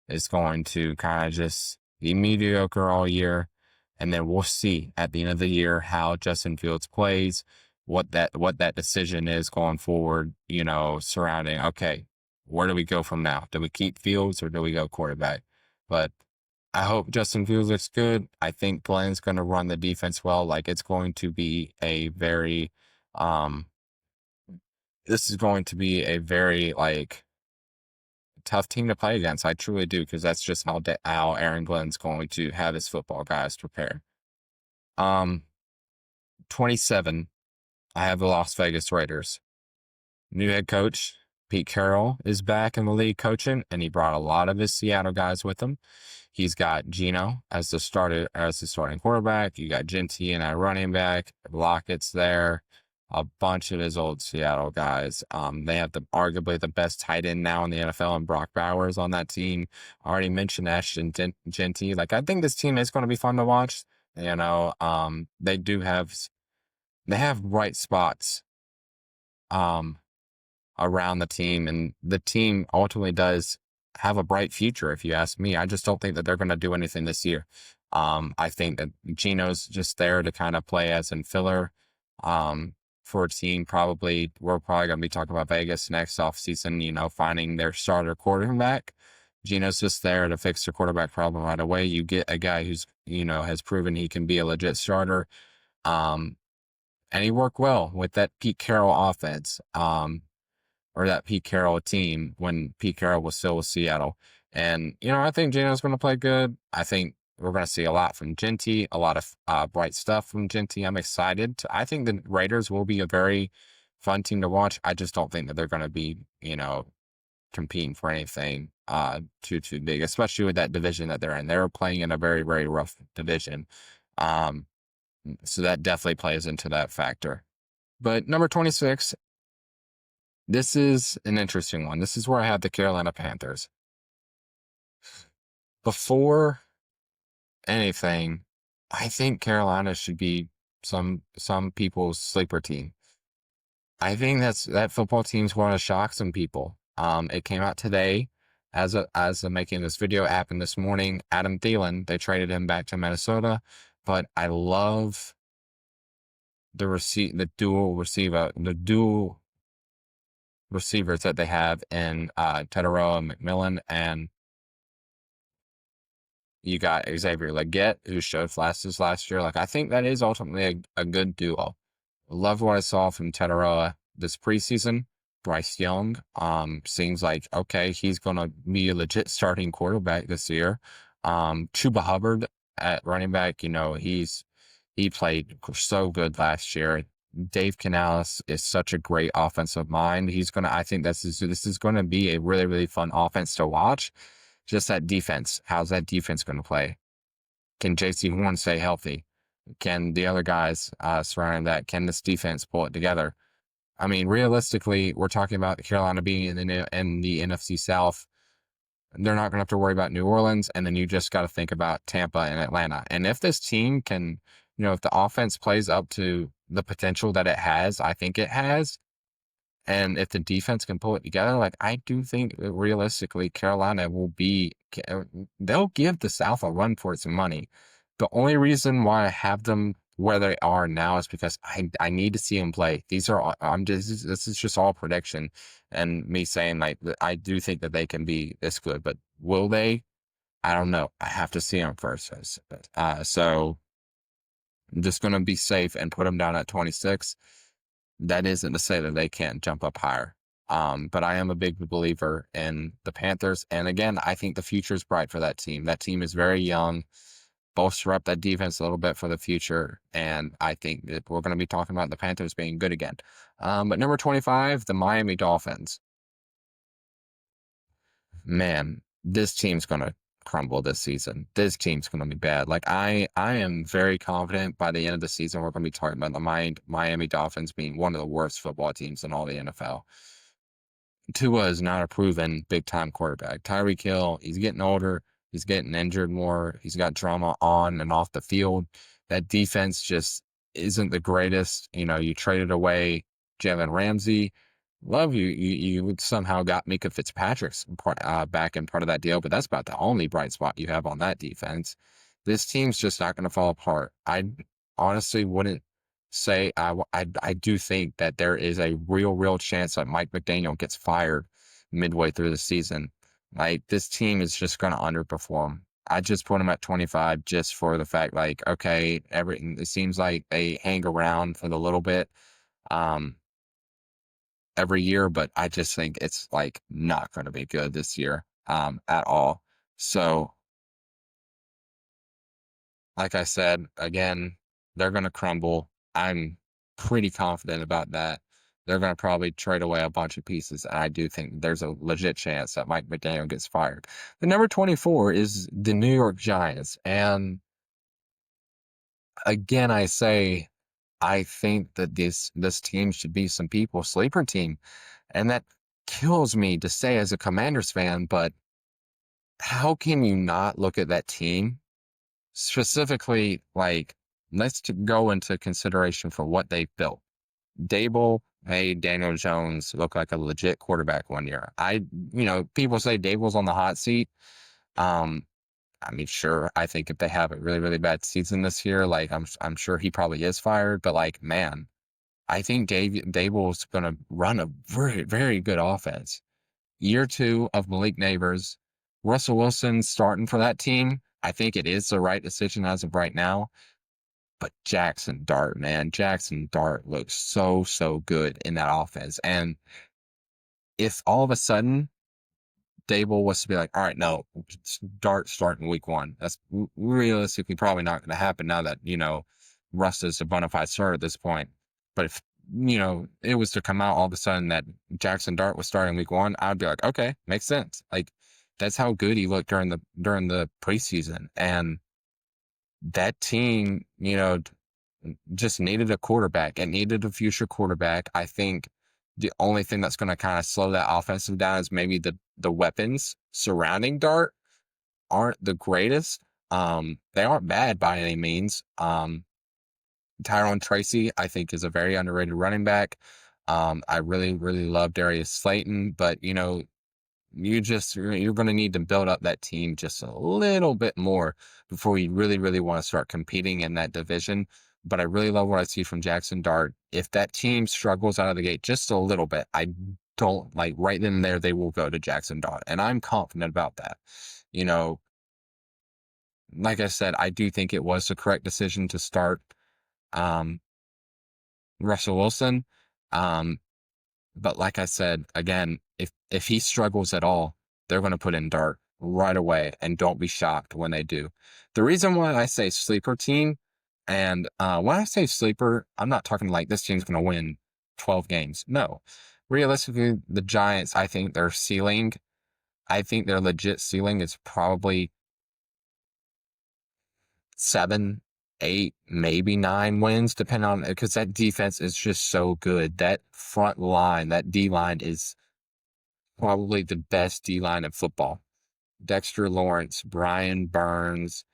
is going to kind of just be mediocre all year, and then we'll see at the end of the year how Justin Fields plays, what that decision is going forward. Surrounding, okay, where do we go from now? Do we keep Fields or do we go quarterback? But I hope Justin Fields looks good. I think Glenn's going to run the defense well. Like, it's going to be a very, this is going to be a very, like, tough team to play against. I truly do, because that's just how Aaron Glenn's going to have his football guys prepare. 27, I have the Las Vegas Raiders. New head coach, Pete Carroll is back in the league coaching, and he brought a lot of his Seattle guys with him. He's got Geno as the starting quarterback. You got Genty and a running back. Lockett's there. A bunch of his old Seattle guys. They have arguably the best tight end now in the NFL, and Brock Bowers on that team. I already mentioned Ashton Genty. Like, I think this team is going to be fun to watch. You know, they have bright spots around the team, and the team ultimately does have a bright future, if you ask me. I just don't think that they're going to do anything this year. I think that Geno's just there to kind of play as in filler for a team. We're probably going to be talking about Vegas next offseason, you know, finding their starter quarterback. Geno's just there to fix the quarterback problem right away. You get a guy who's, you know, has proven he can be a legit starter. And he worked well with that Pete Carroll offense. Or that Pete Carroll team when Pete Carroll was still with Seattle. And, you know, I think Geno's going to play good. I think we're going to see a lot from Genty, a lot of bright stuff from Genty. I'm excited. I think the Raiders will be a very fun team to watch. I just don't think that they're going to be, you know, competing for anything too big, especially with that division that they're in. They're playing in a very, very rough division. So that definitely plays into that factor. But number 26, this is an interesting one. This is where I have the Carolina Panthers. Before anything, I think Carolina should be some people's sleeper team. I think that football team's going to shock some people. It came out today as I'm making this video happened this morning. Adam Thielen, they traded him back to Minnesota, but I love the dual receivers that they have in Tedero and McMillan, and you got Xavier Legette, who showed flashes last year. Like, I think that is ultimately a good duo. Love what I saw from Tedero this preseason. Bryce Young seems like, okay, he's going to be a legit starting quarterback this year. Chuba Hubbard at running back, you know, he played so good last year. Dave Canales is such a great offensive mind. I think this is going to be a really, really fun offense to watch. Just that defense. How's that defense going to play? Can JC Horn stay healthy? Can the other guys surrounding that, can this defense pull it together? I mean, realistically, we're talking about Carolina being in the NFC South. They're not going to have to worry about New Orleans, and then you just got to think about Tampa and Atlanta. And if this team can, you know, if the offense plays up to the potential that it has, I think it has, and if the defense can pull it together, like, I do think realistically Carolina they'll give the South a run for its money. The only reason why I have them where they are now is because I need to see them play. This is just all prediction and me saying, like, I do think that they can be this good, but will they? I don't know. I have to see them first. So I'm just going to be safe and put them down at 26. That isn't to say that they can't jump up higher. But I am a big believer in the Panthers. And again, I think the future is bright for that team. That team is very young. Bolster up that defense a little bit for the future. And I think that we're going to be talking about the Panthers being good again. But number 25, the Miami Dolphins. Man, this team's going to crumble this season. This team's going to be bad. Like, I am very confident by the end of the season, we're going to be talking about the Miami Dolphins being one of the worst football teams in all the NFL. Tua is not a proven big-time quarterback. Tyreek Hill, he's getting older. He's getting injured more. He's got drama on and off the field. That defense just isn't the greatest. You know, you traded away Jalen Ramsey. Love you. You somehow got Mika Fitzpatrick's back in part of that deal, but that's about the only bright spot you have on that defense. This team's just not going to fall apart. I honestly wouldn't say I do think that there is a real chance that Mike McDaniel gets fired midway through the season. Like, this team is just going to underperform. I just put them at 25 just for the fact, like, okay, it seems like they hang around for the little bit every year, but I just think it's, like, not going to be good this year at all. So, like I said, again, they're going to crumble. I'm pretty confident about that. they're going to probably trade away a bunch of pieces. And I do think there's a legit chance that Mike McDaniel gets fired. The number 24 is the New York Giants. And again, I say, I think that this team should be some people's sleeper team. And that kills me to say as a Commanders fan, but how can you not look at that team? Specifically, like, let's go into consideration for what they built. Dable made Daniel Jones look like a legit quarterback one year. People say Dable's on the hot seat. I mean, sure, I think if they have a really, really bad season this year, like I'm sure he probably is fired. But like, man, I think Dable's going to run a very, very good offense. Year 2 of Malik Neighbors, Russell Wilson starting for that team. I think it is the right decision as of right now. But Jackson Dart, man, Jackson Dart looks so, so good in that offense. And if all of a sudden Dable was to be like, all right, no, Dart starting week 1, that's realistically probably not going to happen now that, Russ is a bona fide starter at this point. But if, it was to come out all of a sudden that Jackson Dart was starting week 1, I'd be like, okay, makes sense. Like, that's how good he looked during the preseason. And that team, just needed a quarterback. It needed a future quarterback. I think the only thing that's going to kind of slow that offensive down is maybe the weapons surrounding Dart aren't the greatest. They aren't bad by any means. Tyrone Tracy, I think, is a very underrated running back. I really, really love Darius Slayton, but you're going to need to build up that team just a little bit more before you really, really want to start competing in that division. But I really love what I see from Jackson Dart. If that team struggles out of the gate just a little bit, I don't like right then and there, they will go to Jackson Dart. And I'm confident about that. Like I said, I do think it was the correct decision to start Russell Wilson. But like I said, again, if he struggles at all, they're going to put in Dart right away, and don't be shocked when they do. The reason why I say sleeper team, and when I say sleeper, I'm not talking like this team's going to win 12 games. No. Realistically, the Giants, I think their legit ceiling is probably 7, 8, maybe 9 wins, depending on, because that defense is just so good. That front line, that D line is probably the best D line in football. Dexter Lawrence, Brian Burns,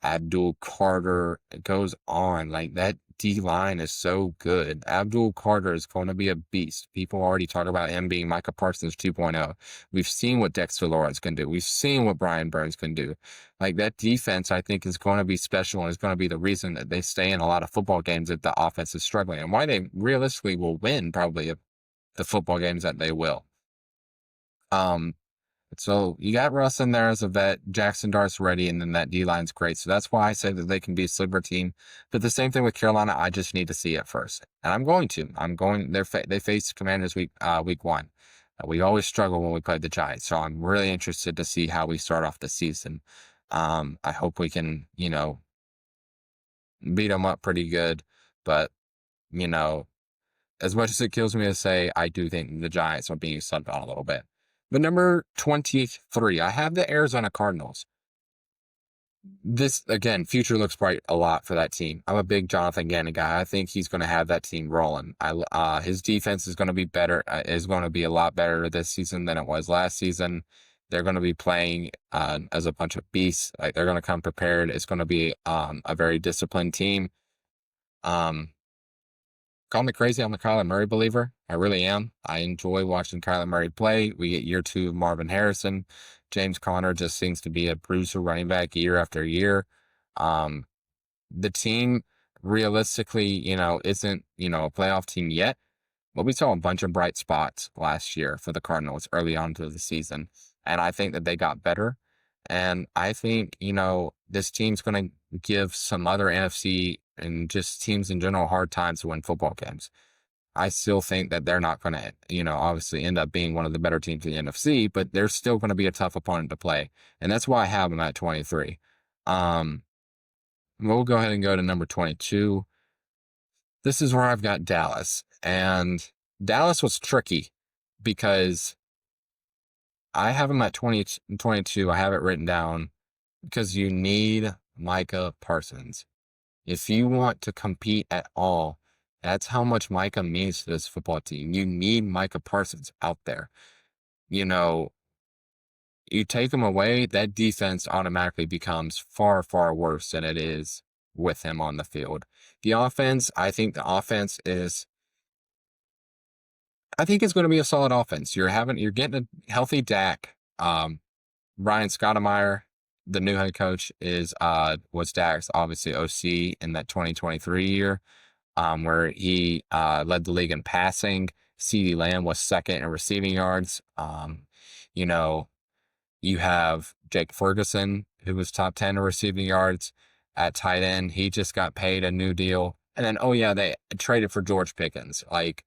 Abdul Carter, it goes on. Like, that D line is so good. Abdul Carter is going to be a beast. People already talk about him being Micah Parsons 2.0. We've seen what Dexter Lawrence can do. We've seen what Brian Burns can do. Like, that defense, I think, is going to be special, and is going to be the reason that they stay in a lot of football games if the offense is struggling, and why they realistically will win probably the football games that they will. So you got Russ in there as a vet. Jackson Dart's ready, and then that D-line's great. So that's why I say that they can be a sleeper team. But the same thing with Carolina, I just need to see it first. And I'm going to. They face Commanders week 1. We always struggle when we play the Giants. So I'm really interested to see how we start off the season. I hope we can, beat them up pretty good. But, as much as it kills me to say, I do think the Giants are being subbed on a little bit. But number 23, I have the Arizona Cardinals. This, again, future looks bright a lot for that team. I'm a big Jonathan Gannon guy. I think he's going to have that team rolling. His defense is going to be better, is going to be a lot better this season than it was last season. They're going to be playing as a bunch of beasts. Like, they're going to come prepared. It's going to be a very disciplined team. Call me crazy, I'm a Kyler Murray believer. I really am. I enjoy watching Kyler Murray play. We get year 2 of Marvin Harrison. James Conner just seems to be a bruiser running back year after year. The team realistically, isn't, a playoff team yet. But we saw a bunch of bright spots last year for the Cardinals early on to the season. And I think that they got better. And I think, this team's going to give some other NFC and just teams in general hard times to win football games. I still think that they're not going to, obviously end up being one of the better teams in the NFC, but they're still going to be a tough opponent to play. And that's why I have them at 23. We'll go ahead and go to number 22. This is where I've got Dallas. And Dallas was tricky because I have him at 2022. I have it written down because you need Micah Parsons. If you want to compete at all, that's how much Micah means to this football team. You need Micah Parsons out there. You know, you take him away, that defense automatically becomes far, far worse than it is with him on the field. The offense, I think the offense is, I think it's going to be a solid offense. You're getting a healthy Dak. Ryan Scottemeyer, the new head coach, was Dak's obviously OC in that 2023 year, where he led the league in passing. CeeDee Lamb was second in receiving yards. You know, you have Jake Ferguson, who was top 10 in receiving yards at tight end. He just got paid a new deal. And then, oh yeah, they traded for George Pickens. Like,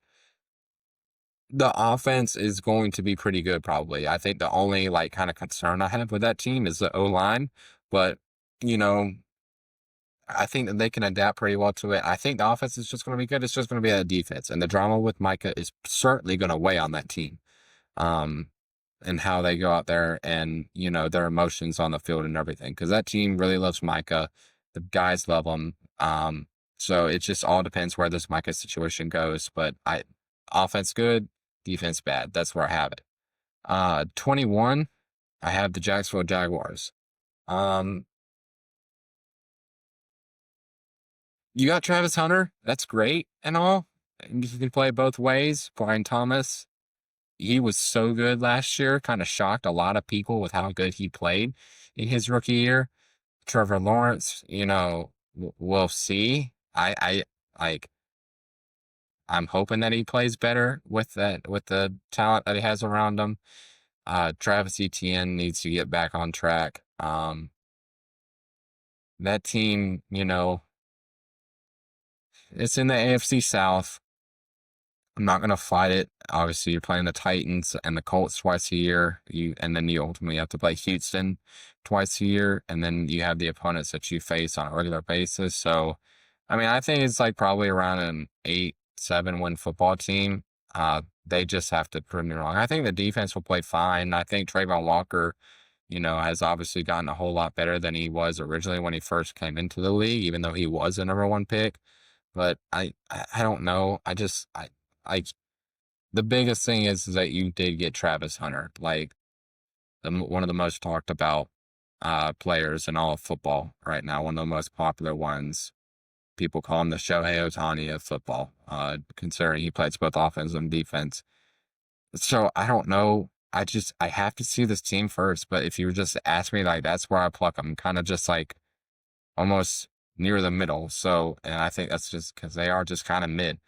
the offense is going to be pretty good, probably. I think the only like kind of concern I have with that team is the O line, but you know, I think that they can adapt pretty well to it. I think the offense is just going to be good. It's just going to be a defense, and the drama with Micah is certainly going to weigh on that team, um, and how they go out there and their emotions on the field and everything. Because that team really loves Micah, the guys love him. So it just all depends where this Micah situation goes. But offense good, defense bad. That's where I have it. 21, I have the Jacksonville Jaguars. Um, you got Travis Hunter. That's great and all. And you can play both ways. Brian Thomas, he was so good last year, kind of shocked a lot of people with how good he played in his rookie year. Trevor Lawrence, we'll see. Like, I'm hoping that he plays better with the talent that he has around him. Travis Etienne needs to get back on track. That team, it's in the AFC South. I'm not gonna fight it. Obviously, you're playing the Titans and the Colts twice a year. And then you ultimately have to play Houston twice a year, and then you have the opponents that you face on a regular basis. So, I mean, I think it's like probably around an 8-7 win football team. They just have to prove me wrong. I think the defense will play fine. I think Trayvon Walker, has obviously gotten a whole lot better than he was originally when he first came into the league, even though he was a number one pick. But I don't know. I the biggest thing is that you did get Travis Hunter, like one of the most talked about players in all of football right now, one of the most popular ones. People call him the Shohei Ohtani of football, considering he plays both offense and defense. So I don't know. I have to see this team first. But if you were just ask me, like, that's where I pluck them, kind of just like almost near the middle. So, and I think that's just because they are just kind of mid.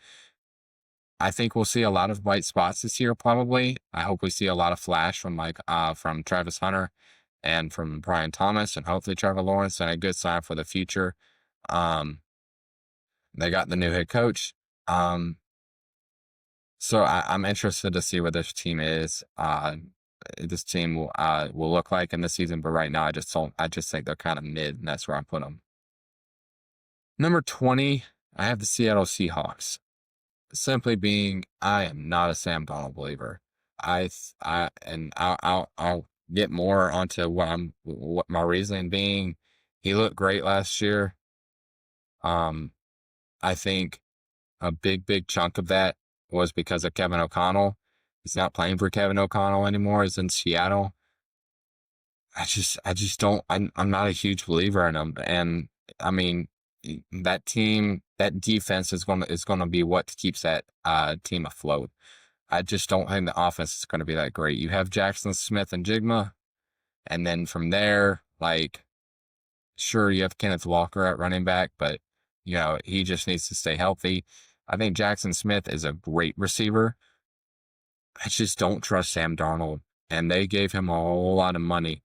I think we'll see a lot of bright spots this year, probably. I hope we see a lot of flash from Travis Hunter and from Brian Thomas, and hopefully Trevor Lawrence, and a good sign for the future. Um, they got the new head coach. So I'm interested to see what this team is. This team will look like in the season, but right now I just think they're kind of mid, and that's where I put them. Number 20, I have the Seattle Seahawks. Simply being, I am not a Sam Darnold believer. I'll get more onto what my reasoning being. He looked great last year. I think a big chunk of that was because of Kevin O'Connell. He's not playing for Kevin O'Connell anymore. He's in Seattle. I just don't. I'm not a huge believer in him, and I mean that defense is gonna be what keeps that team afloat. I just don't think the offense is gonna be that great. You have Jackson Smith and Jigma, and then from there, like, sure, you have Kenneth Walker at running back, but he just needs to stay healthy. I think Jackson Smith is a great receiver. I just don't trust Sam Darnold, and they gave him a whole lot of money,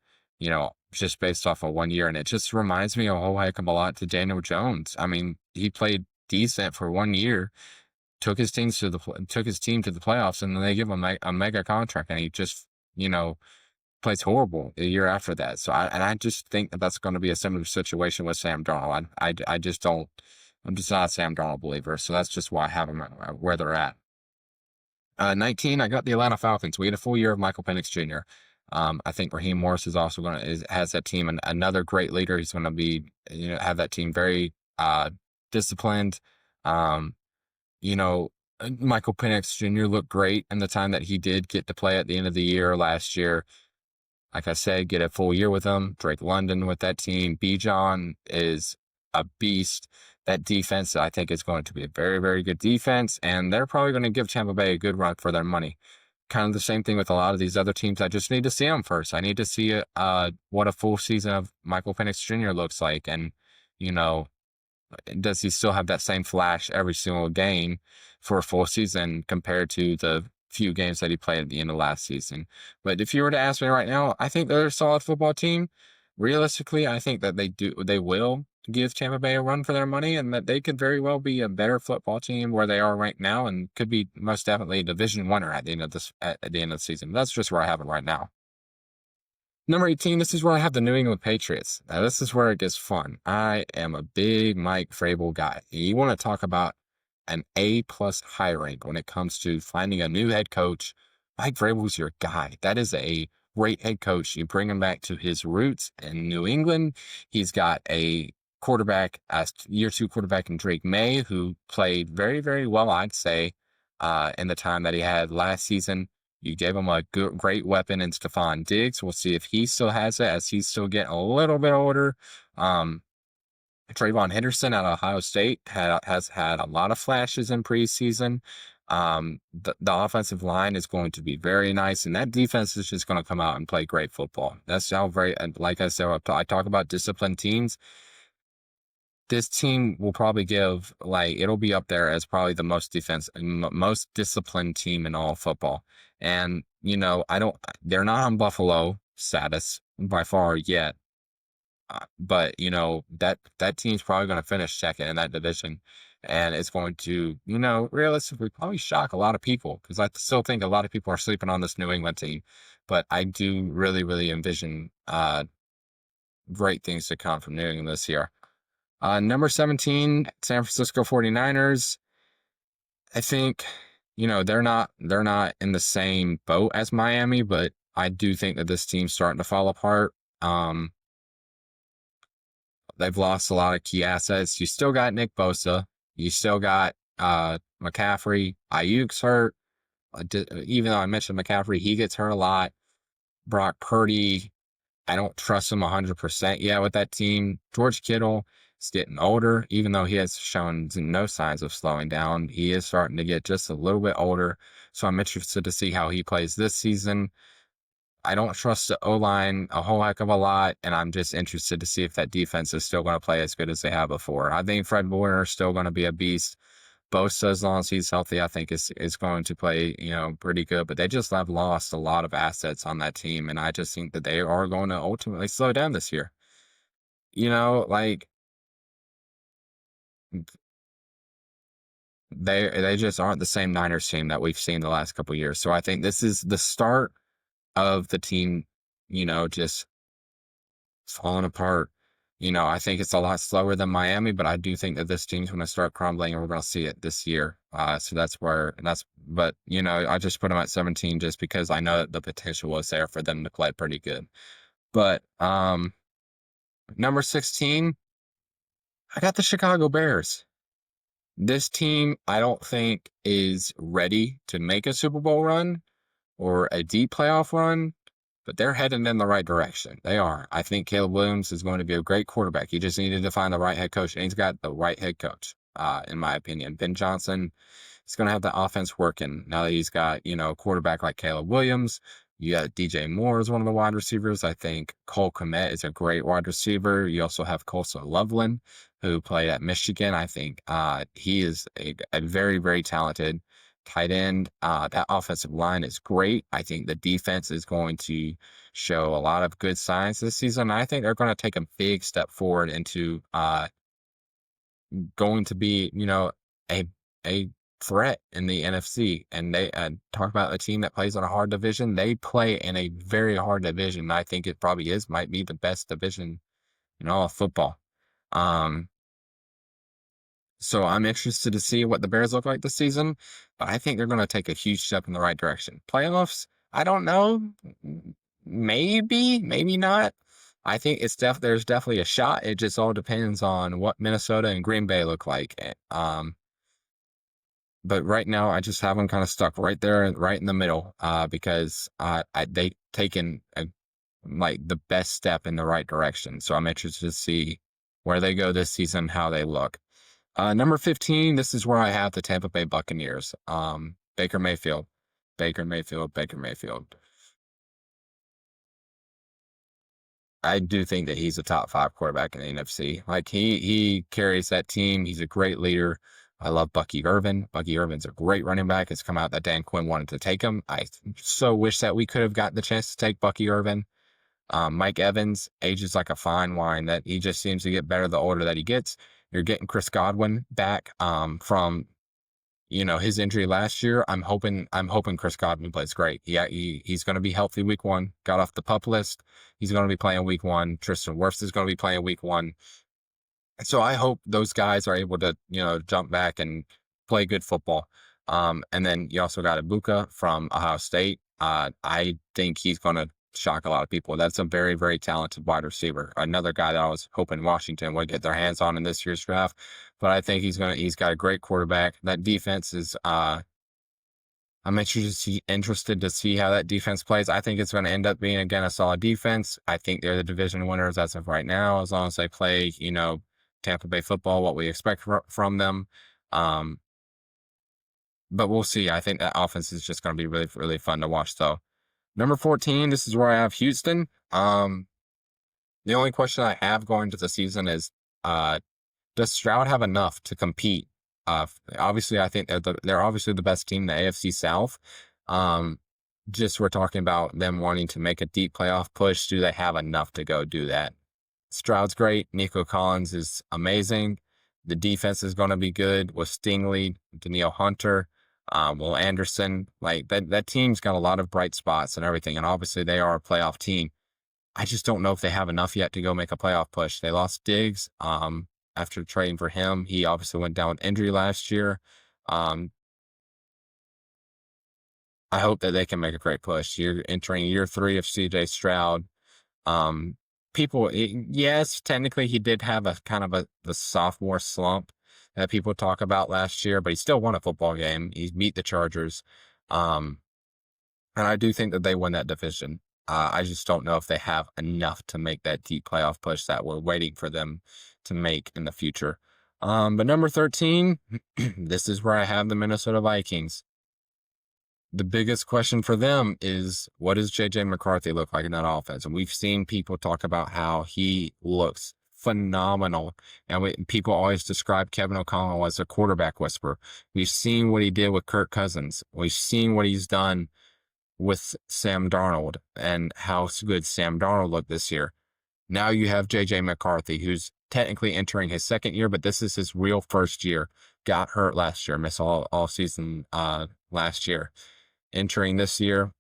just based off of 1 year, and it just reminds me a whole heck of a lot to Daniel Jones. I mean, he played decent for 1 year, took his team to the playoffs, and then they give him a mega contract, and he just plays horrible a year after that. So I just think that that's going to be a similar situation with Sam Darnold. I just don't. I'm just not a Sam Darnold believer, so that's just why I have them where they're at. 19, I got the Atlanta Falcons. We had a full year of Michael Penix Jr. I think Raheem Morris is also has that team, and another great leader. He's going to be, have that team very disciplined. Um, you know, Michael Penix Jr. looked great in the time that he did get to play at the end of the year last year. Like I said, get a full year with him. Drake London with that team. Bijan is a beast. That defense, I think, is going to be a very, very good defense, and they're probably going to give Tampa Bay a good run for their money. Kind of the same thing with a lot of these other teams. I just need to see them first. I need to see what a full season of Michael Penix Jr. looks like, and you know, does he still have that same flash every single game for a full season compared to the few games that he played at the end of last season? But if you were to ask me right now, I think they're a solid football team. Realistically, I think that they will give Tampa Bay a run for their money, and that they could very well be a better football team where they are right now, and could be most definitely a division winner at the end of the end of the season. That's just where I have it right now. Number 18, this is where I have the New England Patriots. Now, this is where it gets fun. I am a big Mike Vrabel guy. You want to talk about an A-plus hiring when it comes to finding a new head coach. Mike Vrabel's your guy. That is a great head coach. You bring him back to his roots in New England. He's got a quarterback, year two quarterback in Drake May, who played very, very well, I'd say, in the time that he had last season. You gave him a great weapon in Stephon Diggs. We'll see if he still has it as he's still getting a little bit older. Trayvon Henderson at Ohio State has had a lot of flashes in preseason. The offensive line is going to be very nice, and that defense is just going to come out and play great football. That's how like I said, I talk about disciplined teams. This team will probably it'll be up there as probably the most disciplined team in all football. And, they're not on Buffalo status by far yet. But, that team's probably going to finish second in that division. And it's going to, realistically probably shock a lot of people, because I still think a lot of people are sleeping on this New England team. But I do really, really envision great things to come from New England this year. Number 17, San Francisco 49ers. I think, they're not in the same boat as Miami, but I do think that this team's starting to fall apart. They've lost a lot of key assets. You still got Nick Bosa. You still got McCaffrey. Ayuk's hurt. Even though I mentioned McCaffrey, he gets hurt a lot. Brock Purdy, I don't trust him 100% yet with that team. George Kittle is getting older, even though he has shown no signs of slowing down. He is starting to get just a little bit older, so I'm interested to see how he plays this season. I don't trust the O-line a whole heck of a lot, and I'm just interested to see if that defense is still going to play as good as they have before. I think Fred Warner is still going to be a beast. Bosa, as long as he's healthy, I think is going to play, pretty good. But they just have lost a lot of assets on that team, and I just think that they are going to ultimately slow down this year. They just aren't the same Niners team that we've seen the last couple of years. So I think this is the start of the team, just falling apart. I think it's a lot slower than Miami, but I do think that this team's going to start crumbling, and we're going to see it this year. So but I just put them at 17 just because I know that the potential was there for them to play pretty good. But number 16, I got the Chicago Bears. This team, I don't think, is ready to make a Super Bowl run or a deep playoff run, but they're heading in the right direction. They are. I think Caleb Williams is going to be a great quarterback. He just needed to find the right head coach, and he's got the right head coach, in my opinion. Ben Johnson is going to have the offense working now that he's got, a quarterback like Caleb Williams. You got DJ Moore as one of the wide receivers. I think Cole Kmet is a great wide receiver. You also have Colson Loveland, who played at Michigan. I think he is a very, very talented tight end. That offensive line is great. I think the defense is going to show a lot of good signs this season. I think they're going to take a big step forward into going to be, a threat in the NFC. And they talk about a team that plays in a hard division. They play in a very hard division. I think it probably might be the best division in all of football. So I'm interested to see what the Bears look like this season. but I think they're going to take a huge step in the right direction. Playoffs, I don't know. Maybe, maybe not. I think there's definitely a shot. It just all depends on what Minnesota and Green Bay look like. But right now, I just have them kind of stuck right there, right in the middle, because they taken like the best step in the right direction. So I'm interested to see where they go this season, how they look. Number 15, this is where I have the Tampa Bay Buccaneers. Baker Mayfield, Baker Mayfield, Baker Mayfield. I do think that he's a top 5 quarterback in the NFC. Like he carries that team. He's a great leader. I love Bucky Irvin. Bucky Irvin's a great running back. It's come out that Dan Quinn wanted to take him. I so wish that we could have gotten the chance to take Bucky Irvin. Mike Evans ages like a fine wine. That he just seems to get better the older that he gets. You're getting Chris Godwin back from his injury last year. I'm hoping Chris Godwin plays great. He's going to be healthy week 1. Got off the PUP list. He's going to be playing week 1. Tristan Wirfs is going to be playing week 1. So I hope those guys are able to, jump back and play good football. And then you also got Ibuka from Ohio State. I think he's going to shock a lot of people. That's a very, very talented wide receiver. Another guy that I was hoping Washington would get their hands on in this year's draft. But I think he's got a great quarterback. That defense is, I'm interested to see how that defense plays. I think it's going to end up being, again, a solid defense. I think they're the division winners as of right now, as long as they play, Tampa Bay football, what we expect from them. But we'll see. I think that offense is just going to be really, really fun to watch, though. Number 14, this is where I have Houston. The only question I have going to the season is, does Stroud have enough to compete? Obviously, I think they're obviously the best team in the AFC South. Just we're talking about them wanting to make a deep playoff push. Do they have enough to go do that? Stroud's great. Nico Collins is amazing. The defense is going to be good with Stingley, Danielle Hunter, Will Anderson. Like that team's got a lot of bright spots and everything. And obviously they are a playoff team. I just don't know if they have enough yet to go make a playoff push. They lost Diggs after trading for him. He obviously went down with injury last year. I hope that they can make a great push. You're entering year 3 of CJ Stroud. Yes, technically he did have a kind of the sophomore slump that people talk about last year, but he still won a football game. He beat the Chargers. And I do think that they win that division. I just don't know if they have enough to make that deep playoff push that we're waiting for them to make in the future. But number 13, this is where I have the Minnesota Vikings. The biggest question for them is, what does J.J. McCarthy look like in that offense? And we've seen people talk about how he looks phenomenal. And people always describe Kevin O'Connell as a quarterback whisperer. We've seen what he did with Kirk Cousins. We've seen what he's done with Sam Darnold and how good Sam Darnold looked this year. Now you have J.J. McCarthy, who's technically entering his 2nd year, but this is his real first year. Got hurt last year, missed all season last year. Entering this year,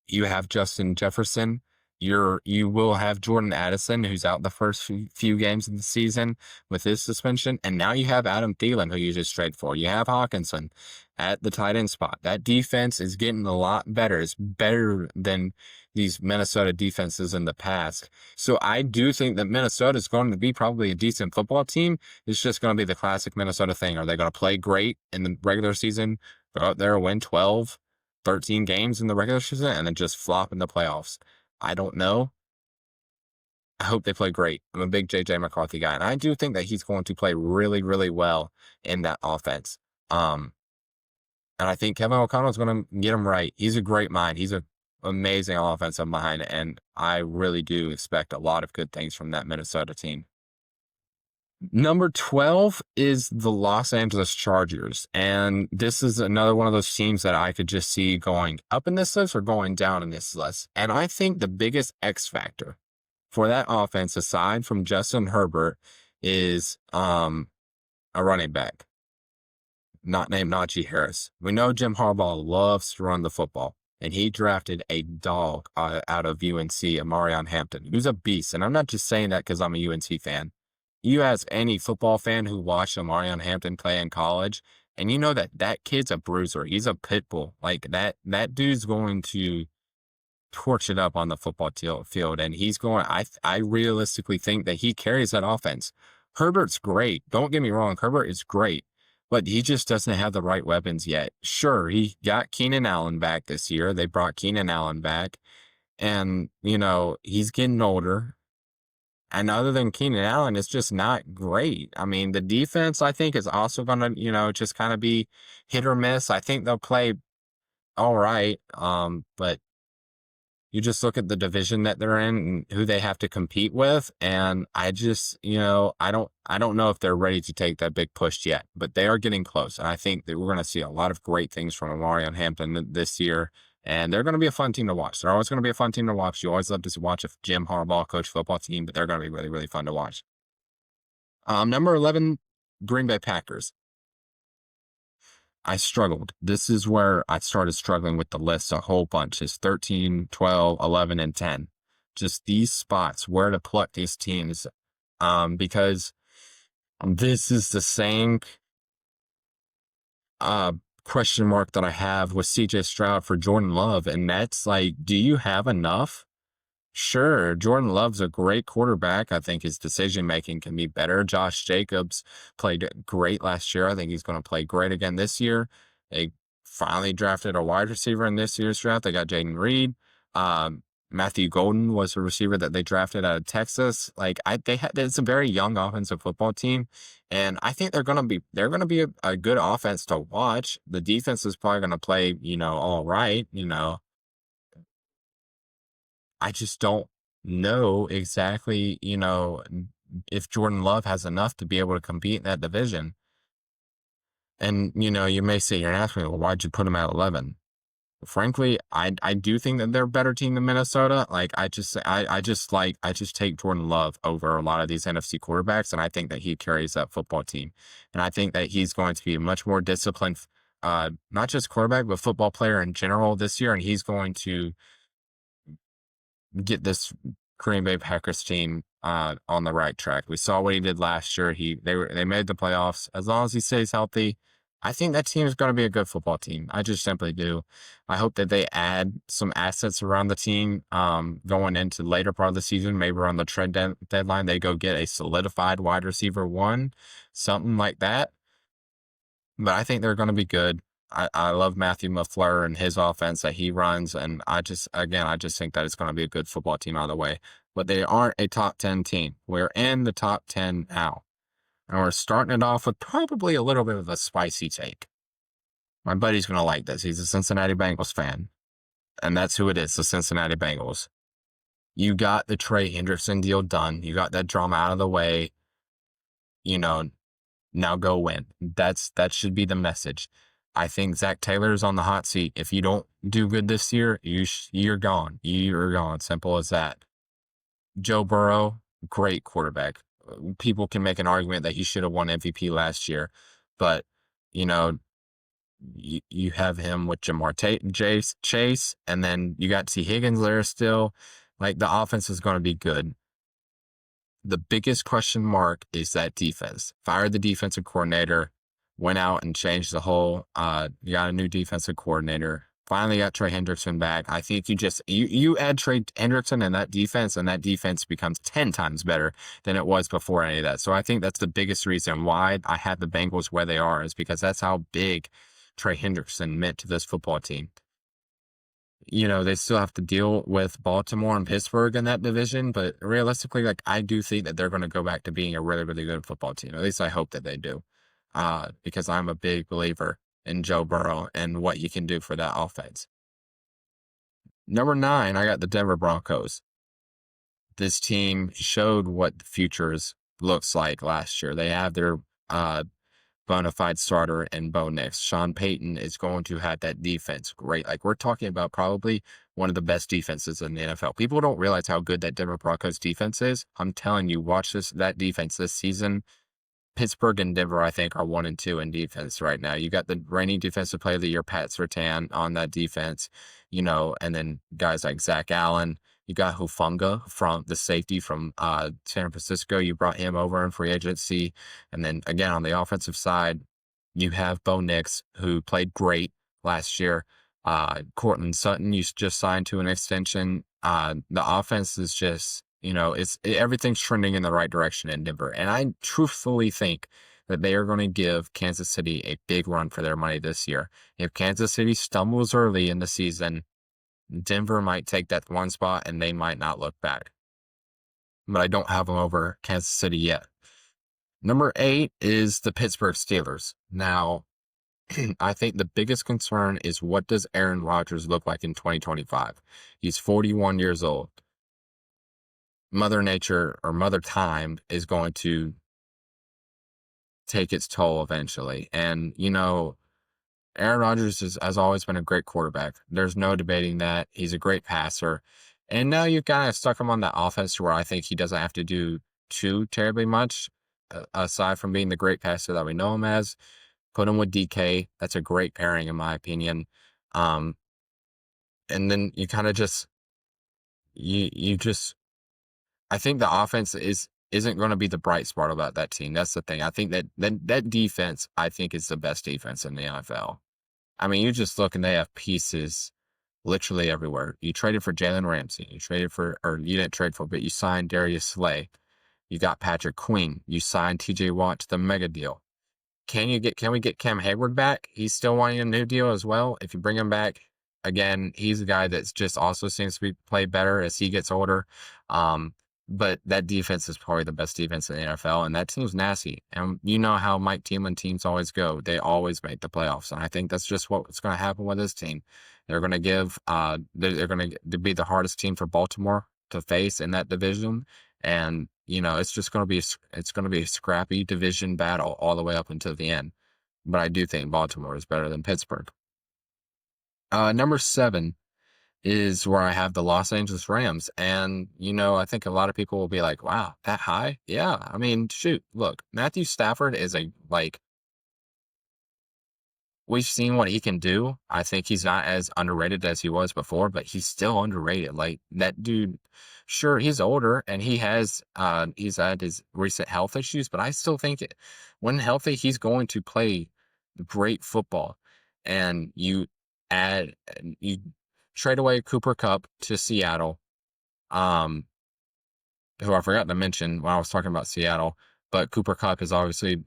you have Justin Jefferson. You will have Jordan Addison, who's out the first few games of the season with his suspension. And now you have Adam Thielen, who you just traded for. You have Hawkinson at the tight end spot. That defense is getting a lot better. It's better than these Minnesota defenses in the past. So I do think that Minnesota is going to be probably a decent football team. It's just going to be the classic Minnesota thing. Are they going to play great in the regular season, go out there, win 12, 13 games in the regular season, and then just flop in the playoffs? I don't know. I hope they play great. I'm a big J.J. McCarthy guy, and I do think that he's going to play really, really well in that offense. And I think Kevin O'Connell is going to get him right. He's a great mind. He's an amazing offensive mind, and I really do expect a lot of good things from that Minnesota team. Number 12 is the Los Angeles Chargers, and this is another one of those teams that I could just see going up in this list or going down in this list. And I think the biggest X factor for that offense, aside from Justin Herbert, is a running back, not named Najee Harris. We know Jim Harbaugh loves to run the football, and he drafted a dog out of UNC, Amarion Hampton, who's a beast. And I'm not just saying that because I'm a UNC fan. You ask any football fan who watched Amarion Hampton play in college, And you know that that kid's a bruiser. He's a pit bull. Like that dude's going to torch it up on the football field. And he's going, I realistically think that he carries that offense. Herbert's great. Don't get me wrong. Herbert is great, but he just doesn't have the right weapons yet. Sure, he got Keenan Allen back this year. They brought Keenan Allen back, and, he's getting older. And other than Keenan Allen, it's just not great. I mean, the defense, I think, is also going to, just kind of be hit or miss. I think they'll play all right. But you just look at the division that they're in and who they have to compete with. And I just, I don't know if they're ready to take that big push yet, but they are getting close. And I think that we're going to see a lot of great things from Amari and Hampton this year. And they're going to be a fun team to watch. They're always going to be a fun team to watch. You always love to watch a Jim Harbaugh coach football team, but they're going to be really, really fun to watch. Number 11, Green Bay Packers. I struggled. This is where I started struggling with the list a whole bunch. It's 13, 12, 11, and 10. Just these spots, where to pluck these teams. Because this is the same question mark that I have with CJ Stroud for Jordan Love. And that's like, do you have enough? Sure, Jordan Love's a great quarterback. I think his decision-making can be better. Josh Jacobs played great last year. I think he's going to play great again this year. They finally drafted a wide receiver in this year's draft. They got Jaden Reed. Matthew Golden was a receiver that they drafted out of Texas. It's a very young offensive football team, and I think they're going to be a good offense to watch. The defense is probably going to play, all right, I just don't know exactly, if Jordan Love has enough to be able to compete in that division. And, you may say, you're asking me, well, why'd you put him at 11? Frankly, I do think that they're a better team than Minnesota. I just take Jordan Love over a lot of these NFC quarterbacks, and I think that he carries that football team. And I think that he's going to be a much more disciplined, not just quarterback, but football player in general this year. And he's going to get this Green Bay Packers team on the right track. We saw what he did last year. They made the playoffs. As long as he stays healthy, I think that team is going to be a good football team. I just simply do. I hope that they add some assets around the team going into the later part of the season. Maybe around the trade deadline, they go get a solidified wide receiver one, something like that. But I think they're going to be good. I love Matthew LaFleur and his offense that he runs. And I just think that it's going to be a good football team out of the way. But they aren't a top 10 team. We're in the top 10 now. And we're starting it off with probably a little bit of a spicy take. My buddy's going to like this. He's a Cincinnati Bengals fan. And that's who it is, the Cincinnati Bengals. You got the Trey Hendrickson deal done. You got that drama out of the way. Now go win. That should be the message. I think Zach Taylor is on the hot seat. If you don't do good this year, you're gone. You're gone. Simple as that. Joe Burrow, great quarterback. People can make an argument that he should have won MVP last year, but you have him with Jamar Chase, and then you got T. Higgins there still. Like, the offense is going to be good. The biggest question mark is that defense. Fired the defensive coordinator, went out and changed the whole, you got a new defensive coordinator, finally got Trey Hendrickson back. I think you add Trey Hendrickson and that defense becomes 10 times better than it was before any of that. So I think that's the biggest reason why I have the Bengals where they are, is because that's how big Trey Hendrickson meant to this football team. They still have to deal with Baltimore and Pittsburgh in that division, but realistically, I do think that they're going to go back to being a really, really good football team. At least I hope that they do. Because I'm a big believer in Joe Burrow and what you can do for that offense. Number 9, I got the Denver Broncos. This team showed what the futures looks like last year. They have their bona fide starter in Bo Nix. Sean Payton is going to have that defense great. We're talking about probably one of the best defenses in the NFL. People don't realize how good that Denver Broncos defense is. I'm telling you, watch that defense this season. Pittsburgh and Denver, I think, are 1 and 2 in defense right now. You got the reigning defensive player of the year, Pat Surtain, on that defense, and then guys like Zach Allen. You got Hufanga from the safety from San Francisco. You brought him over in free agency. And then again, on the offensive side, You have Bo Nix, who played great last year. Cortland Sutton, just signed to an extension. The offense is just, everything's trending in the right direction in Denver. And I truthfully think that they are going to give Kansas City a big run for their money this year. If Kansas City stumbles early in the season, Denver might take that one spot and they might not look back. But I don't have them over Kansas City yet. Number 8 is the Pittsburgh Steelers. Now, I think the biggest concern is, what does Aaron Rodgers look like in 2025? He's 41 years old. Mother Nature or Mother Time is going to take its toll eventually. And, Aaron Rodgers has always been a great quarterback. There's no debating that. He's a great passer. And now you've kind of stuck him on that offense where I think he doesn't have to do too terribly much, aside from being the great passer that we know him as. Put him with DK. That's a great pairing, in my opinion. And then you kind of just, I think the offense isn't going to be the bright spot about that team. That's the thing. I think that defense, I think, is the best defense in the NFL. I mean, you just look and they have pieces literally everywhere. You traded for Jalen Ramsey. You didn't trade for, but you signed Darius Slay. You got Patrick Queen. You signed TJ Watt to the mega deal. Can we get Cam Hayward back? He's still wanting a new deal as well. If you bring him back, again, he's a guy that's just also seems to play better as he gets older. But that defense is probably the best defense in the NFL, and that team's nasty. And you know how Mike Tomlin teams always go. They always make the playoffs. And I think that's just what's going to happen with this team. They're going to they're going to be the hardest team for Baltimore to face in that division. And, it's going to be a scrappy division battle all the way up until the end. But I do think Baltimore is better than Pittsburgh. Number 7 is where I have the Los Angeles Rams. And, I think a lot of people will be like, wow, that high? Yeah. I mean, shoot, look, Matthew Stafford is we've seen what he can do. I think he's not as underrated as he was before, but he's still underrated. Like, that dude, sure, he's older and he's had his recent health issues, but I still think when healthy, he's going to play great football. And you trade away Cooper Kupp to Seattle, who I forgot to mention when I was talking about Seattle, but Cooper Kupp has obviously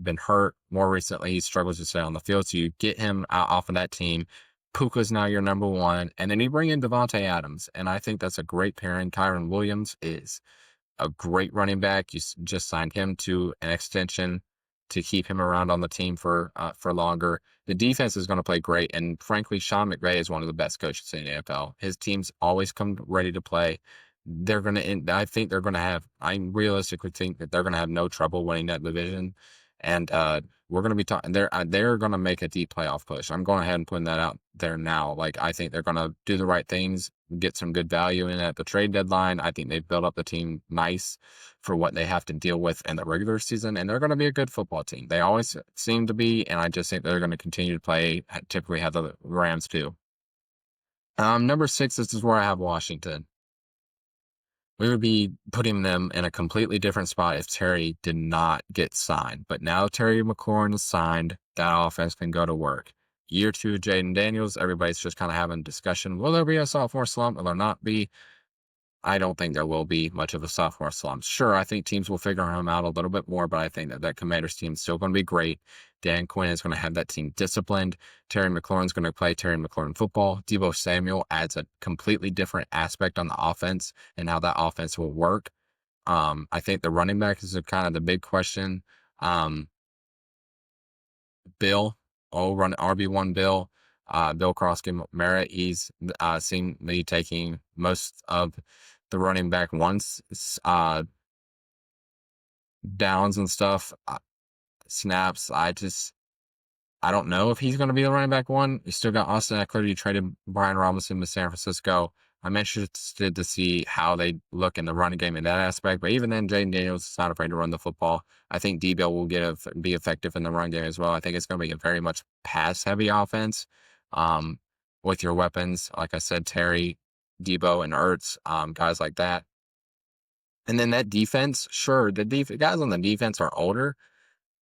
been hurt more recently. He struggles to stay on the field, so you get him out off of that team. Puka's now your number 1, and then you bring in Devontae Adams, and I think that's a great pairing. Kyron Williams is a great running back. You just signed him to an extension to keep him around on the team for longer. The defense is going to play great, and frankly, Sean McVay is one of the best coaches in the NFL. His teams always come ready to play. I realistically think that they're going to have no trouble winning that division, and we're going to be talking. They're going to make a deep playoff push. I'm going ahead and putting that out there now. Like, I think they're going to do the right things, get some good value in at the trade deadline. I think they've built up the team nice for what they have to deal with in the regular season, and they're going to be a good football team. They always seem to be, and I just think they're going to continue to play, typically how the Rams do. Number 6, this is where I have Washington. We would be putting them in a completely different spot if Terry did not get signed. But now Terry McLaurin is signed, that offense can go to work. Year 2, Jaden Daniels, everybody's just kind of having a discussion. Will there be a sophomore slump? Will there not be? I don't think there will be much of a sophomore slump. Sure, I think teams will figure him out a little bit more, but I think that Commanders team is still going to be great. Dan Quinn is going to have that team disciplined. Terry McLaurin's going to play Terry McLaurin football. Deebo Samuel adds a completely different aspect on the offense and how that offense will work. I think the running back is kind of the big question. Bill, run RB1 Bill. Bill Crosby-Merritt, he's seemingly taking most of the running back once downs and stuff, snaps. I don't know if he's going to be the running back 1. You still got Austin Eckler. You traded Brian Robinson to San Francisco. I'm interested to see how they look in the running game in that aspect. But even then, Jaden Daniels is not afraid to run the football. I think Debo will be effective in the run game as well. I think it's going to be a very much pass-heavy offense with your weapons. Like I said, Terry, Debo, and Ertz, guys like that. And then that defense, sure, the guys on the defense are older,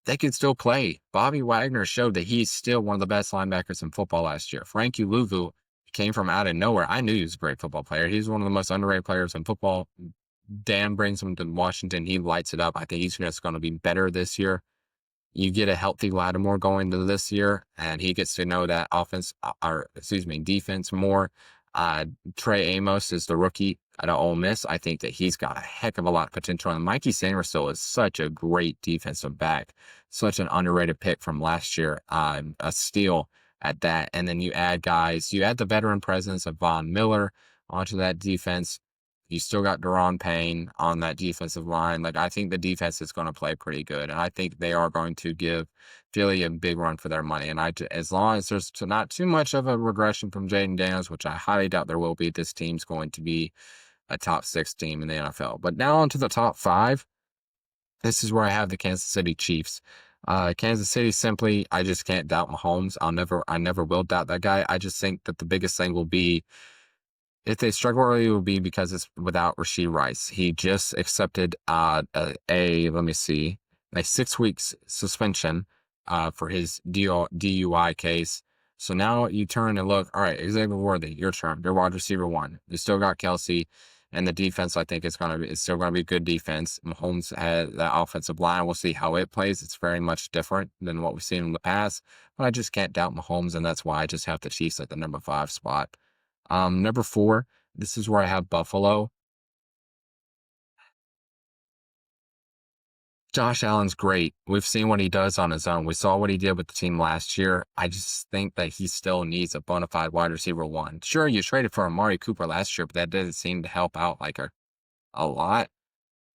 they can still play. Bobby Wagner showed that he's still one of the best linebackers in football last year. Frankie Louvu came from out of nowhere. I knew he was a great football player. He's one of the most underrated players in football. Dan brings him to Washington. He lights it up. I think he's just going to be better this year. You get a healthy Lattimore going to this year, and he gets to know that defense more. Trey Amos is the rookie at Ole Miss. I think that he's got a heck of a lot of potential. And Mikey Sainristil is such a great defensive back, such an underrated pick from last year, a steal at that. And then you add the veteran presence of Von Miller onto that defense. You still got Daron Payne on that defensive line. Like, I think the defense is going to play pretty good. And I think they are going to give Philly a big run for their money. And as long as there's not too much of a regression from Jaden Daniels, which I highly doubt there will be, this team's going to be a top 6 team in the NFL. But now on to the top 5. This is where I have the Kansas City Chiefs. Kansas City, simply, I just can't doubt Mahomes. I never will doubt that guy. I just think that the biggest thing will be, if they struggle early, it will be because it's without Rashee Rice. He just accepted a 6 weeks suspension for his DUI case. So now you turn and look, all right, Xavier Worthy, your turn. You're wide receiver 1. You still got Kelsey, and the defense, I think, it's still going to be good defense. Mahomes had that offensive line. We'll see how it plays. It's very much different than what we've seen in the past. But I just can't doubt Mahomes, and that's why I just have the Chiefs at the number 5 spot. Number 4, this is where I have Buffalo. Josh Allen's great. We've seen what he does on his own. We saw what he did with the team last year. I just think that he still needs a bona fide wide receiver 1. Sure, you traded for Amari Cooper last year, but that didn't seem to help out like a lot.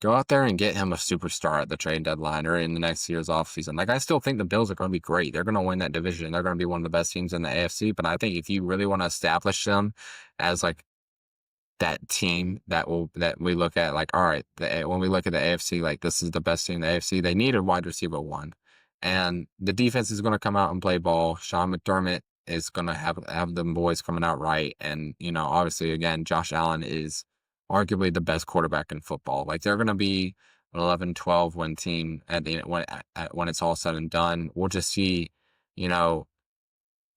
Go out there and get him a superstar at the trade deadline or in the next year's offseason. Like, I still think the Bills are going to be great. They're going to win that division. They're going to be one of the best teams in the AFC. But I think if you really want to establish them as like that team that we look at, like, all right, when we look at the AFC, like, this is the best team in the AFC, they need a wide receiver 1. And the defense is going to come out and play ball. Sean McDermott is going to have them boys coming out right. And, obviously, again, Josh Allen is arguably the best quarterback in football. Like, they're going to be an 11-12 win team when it's all said and done. We'll just see,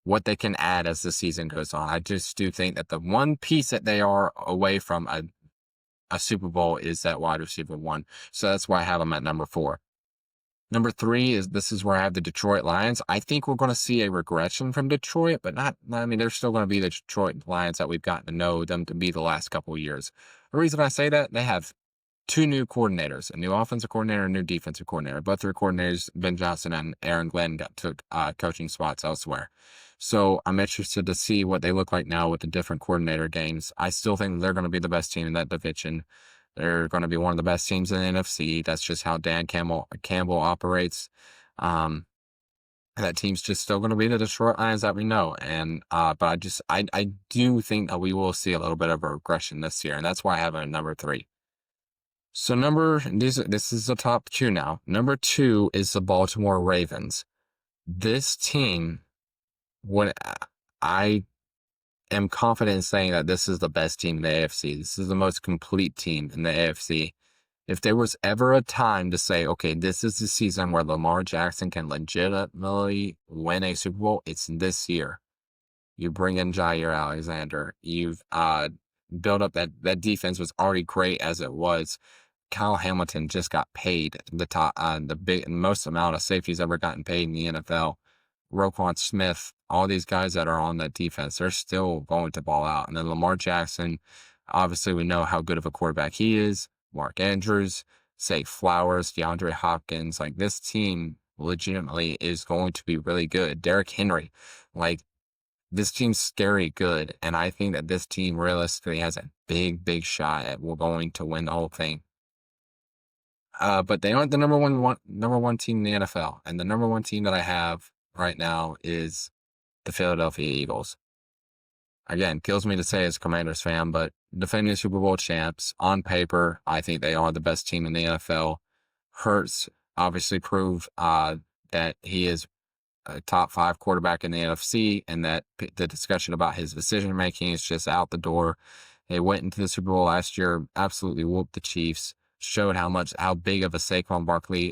what they can add as the season goes on. I just do think that the one piece that they are away from a Super Bowl is that wide receiver 1. So that's why I have them at number 4. Number 3 this is where I have the Detroit Lions. I think we're going to see a regression from Detroit, but they're still going to be the Detroit Lions that we've gotten to know them to be the last couple of years. The reason I say that, they have 2 new coordinators, a new offensive coordinator, and a new defensive coordinator. Both their coordinators, Ben Johnson and Aaron Glenn, took coaching spots elsewhere. So I'm interested to see what they look like now with the different coordinator games. I still think they're going to be the best team in that division. They're going to be one of the best teams in the NFC. That's just how Dan Campbell operates. That team's just still going to be the Detroit Lions that we know. And but I do think that we will see a little bit of a regression this year, and that's why I have it at number 3. So this is the top 2 now. Number 2 is the Baltimore Ravens. This team, when I am confident in saying that this is the best team in the AFC. This is the most complete team in the AFC. If there was ever a time to say, okay, this is the season where Lamar Jackson can legitimately win a Super Bowl, it's this year. You bring in Jair Alexander. You've built up that defense was already great as it was. Kyle Hamilton just got paid the most amount of safeties ever gotten paid in the NFL. Roquan Smith, all these guys that are on that defense, they're still going to ball out. And then Lamar Jackson, obviously we know how good of a quarterback he is. Mark Andrews, Zay Flowers, DeAndre Hopkins, like, this team legitimately is going to be really good. Derrick Henry, like, this team's scary good. And I think that this team realistically has a big, big shot at going to win the whole thing. But they aren't the number one team in the NFL. And the number 1 team that I have right now is the Philadelphia Eagles. Again, kills me to say as a Commanders fan, but defending Super Bowl champs, on paper, I think they are the best team in the NFL. Hurts obviously proved that he is a top 5 quarterback in the NFC, and that the discussion about his decision making is just out the door. They went into the Super Bowl last year, absolutely whooped the Chiefs, showed how big of a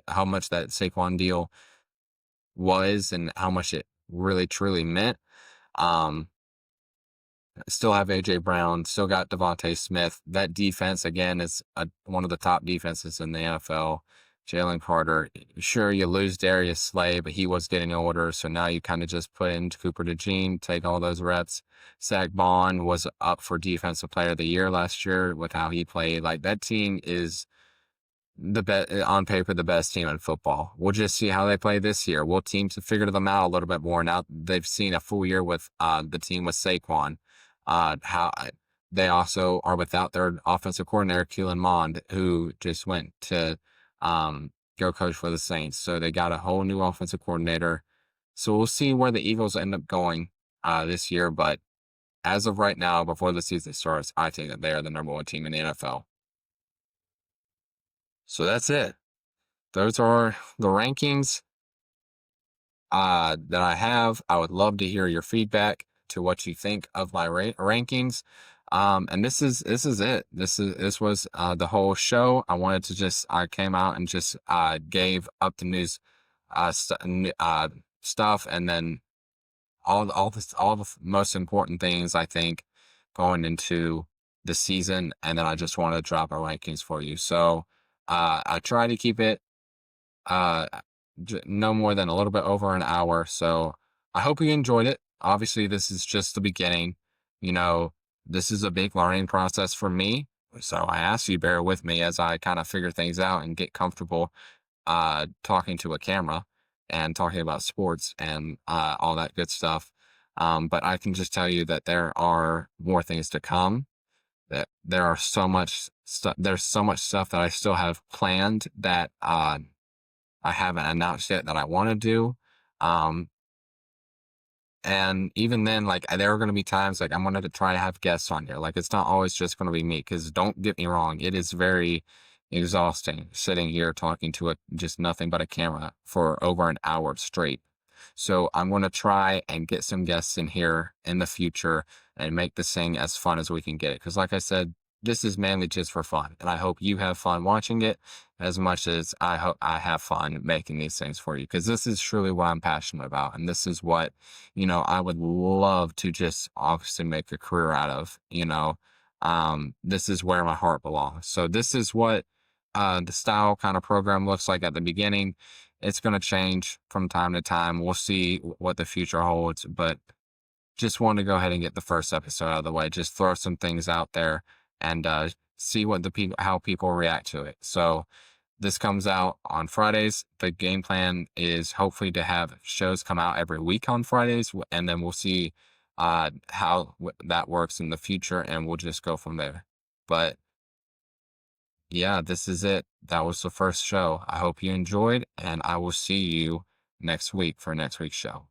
how much that Saquon deal was and how much it really truly meant. Um, Still have AJ Brown, still got Devontae Smith. That defense again is one of the top defenses in the NFL. Jalen Carter, sure you lose Darius Slay, but he was getting older, so now you kind of just put in Cooper DeJean, take all those reps. Zach Bond was up for Defensive Player of the Year last year with how he played. Like that team is the best on paper, the best team in football. We'll just see how they play this year. Will teams have figured them out a little bit more now? They've seen a full year with the team with Saquon. How they also are without their offensive coordinator Keelan Mond, who just went to go coach for the Saints. So they got a whole new offensive coordinator. So we'll see where the Eagles end up going this year. But as of right now, before the season starts, I think that they are the number one team in the NFL. So that's it. Those are the rankings that I have. I would love to hear your feedback to what you think of my rankings. And this is it. This was the whole show. I came out and just gave up the news stuff, and then all the most important things I think going into the season, and then I just want to drop our rankings for you. So I try to keep it uh, no more than a little bit over an hour. So I hope you enjoyed it. Obviously, this is just the beginning. You know, this is a big learning process for me. So I ask you bear with me as I kind of figure things out and get comfortable talking to a camera and talking about sports and all that good stuff. But I can just tell you that there are more things to come. That there are so much stuff. There's so much stuff that I still have planned that I haven't announced yet that I want to do. Um, and even then, like there are going to be times like I'm going to try to have guests on here. Like it's not always just going to be me. Because don't get me wrong, it is very exhausting sitting here talking to just nothing but a camera for over an hour straight. So I'm going to try and get some guests in here in the future and make this thing as fun as we can get it. Because like I said, this is mainly just for fun, and I hope you have fun watching it as much as I hope I have fun making these things for you. Because this is truly what I'm passionate about, and this is what I would love to just obviously make a career out of. This is where my heart belongs. So this is what the style kind of program looks like at the beginning. It's going to change from time to time. We'll see what the future holds, but just want to go ahead and get the first episode out of the way. Just throw some things out there and see what how people react to it. So this comes out on Fridays. The game plan is hopefully to have shows come out every week on Fridays, and then we'll see how that works in the future, and we'll just go from there. But yeah, this is it. That was the first show. I hope you enjoyed, and I will see you next week for next week's show.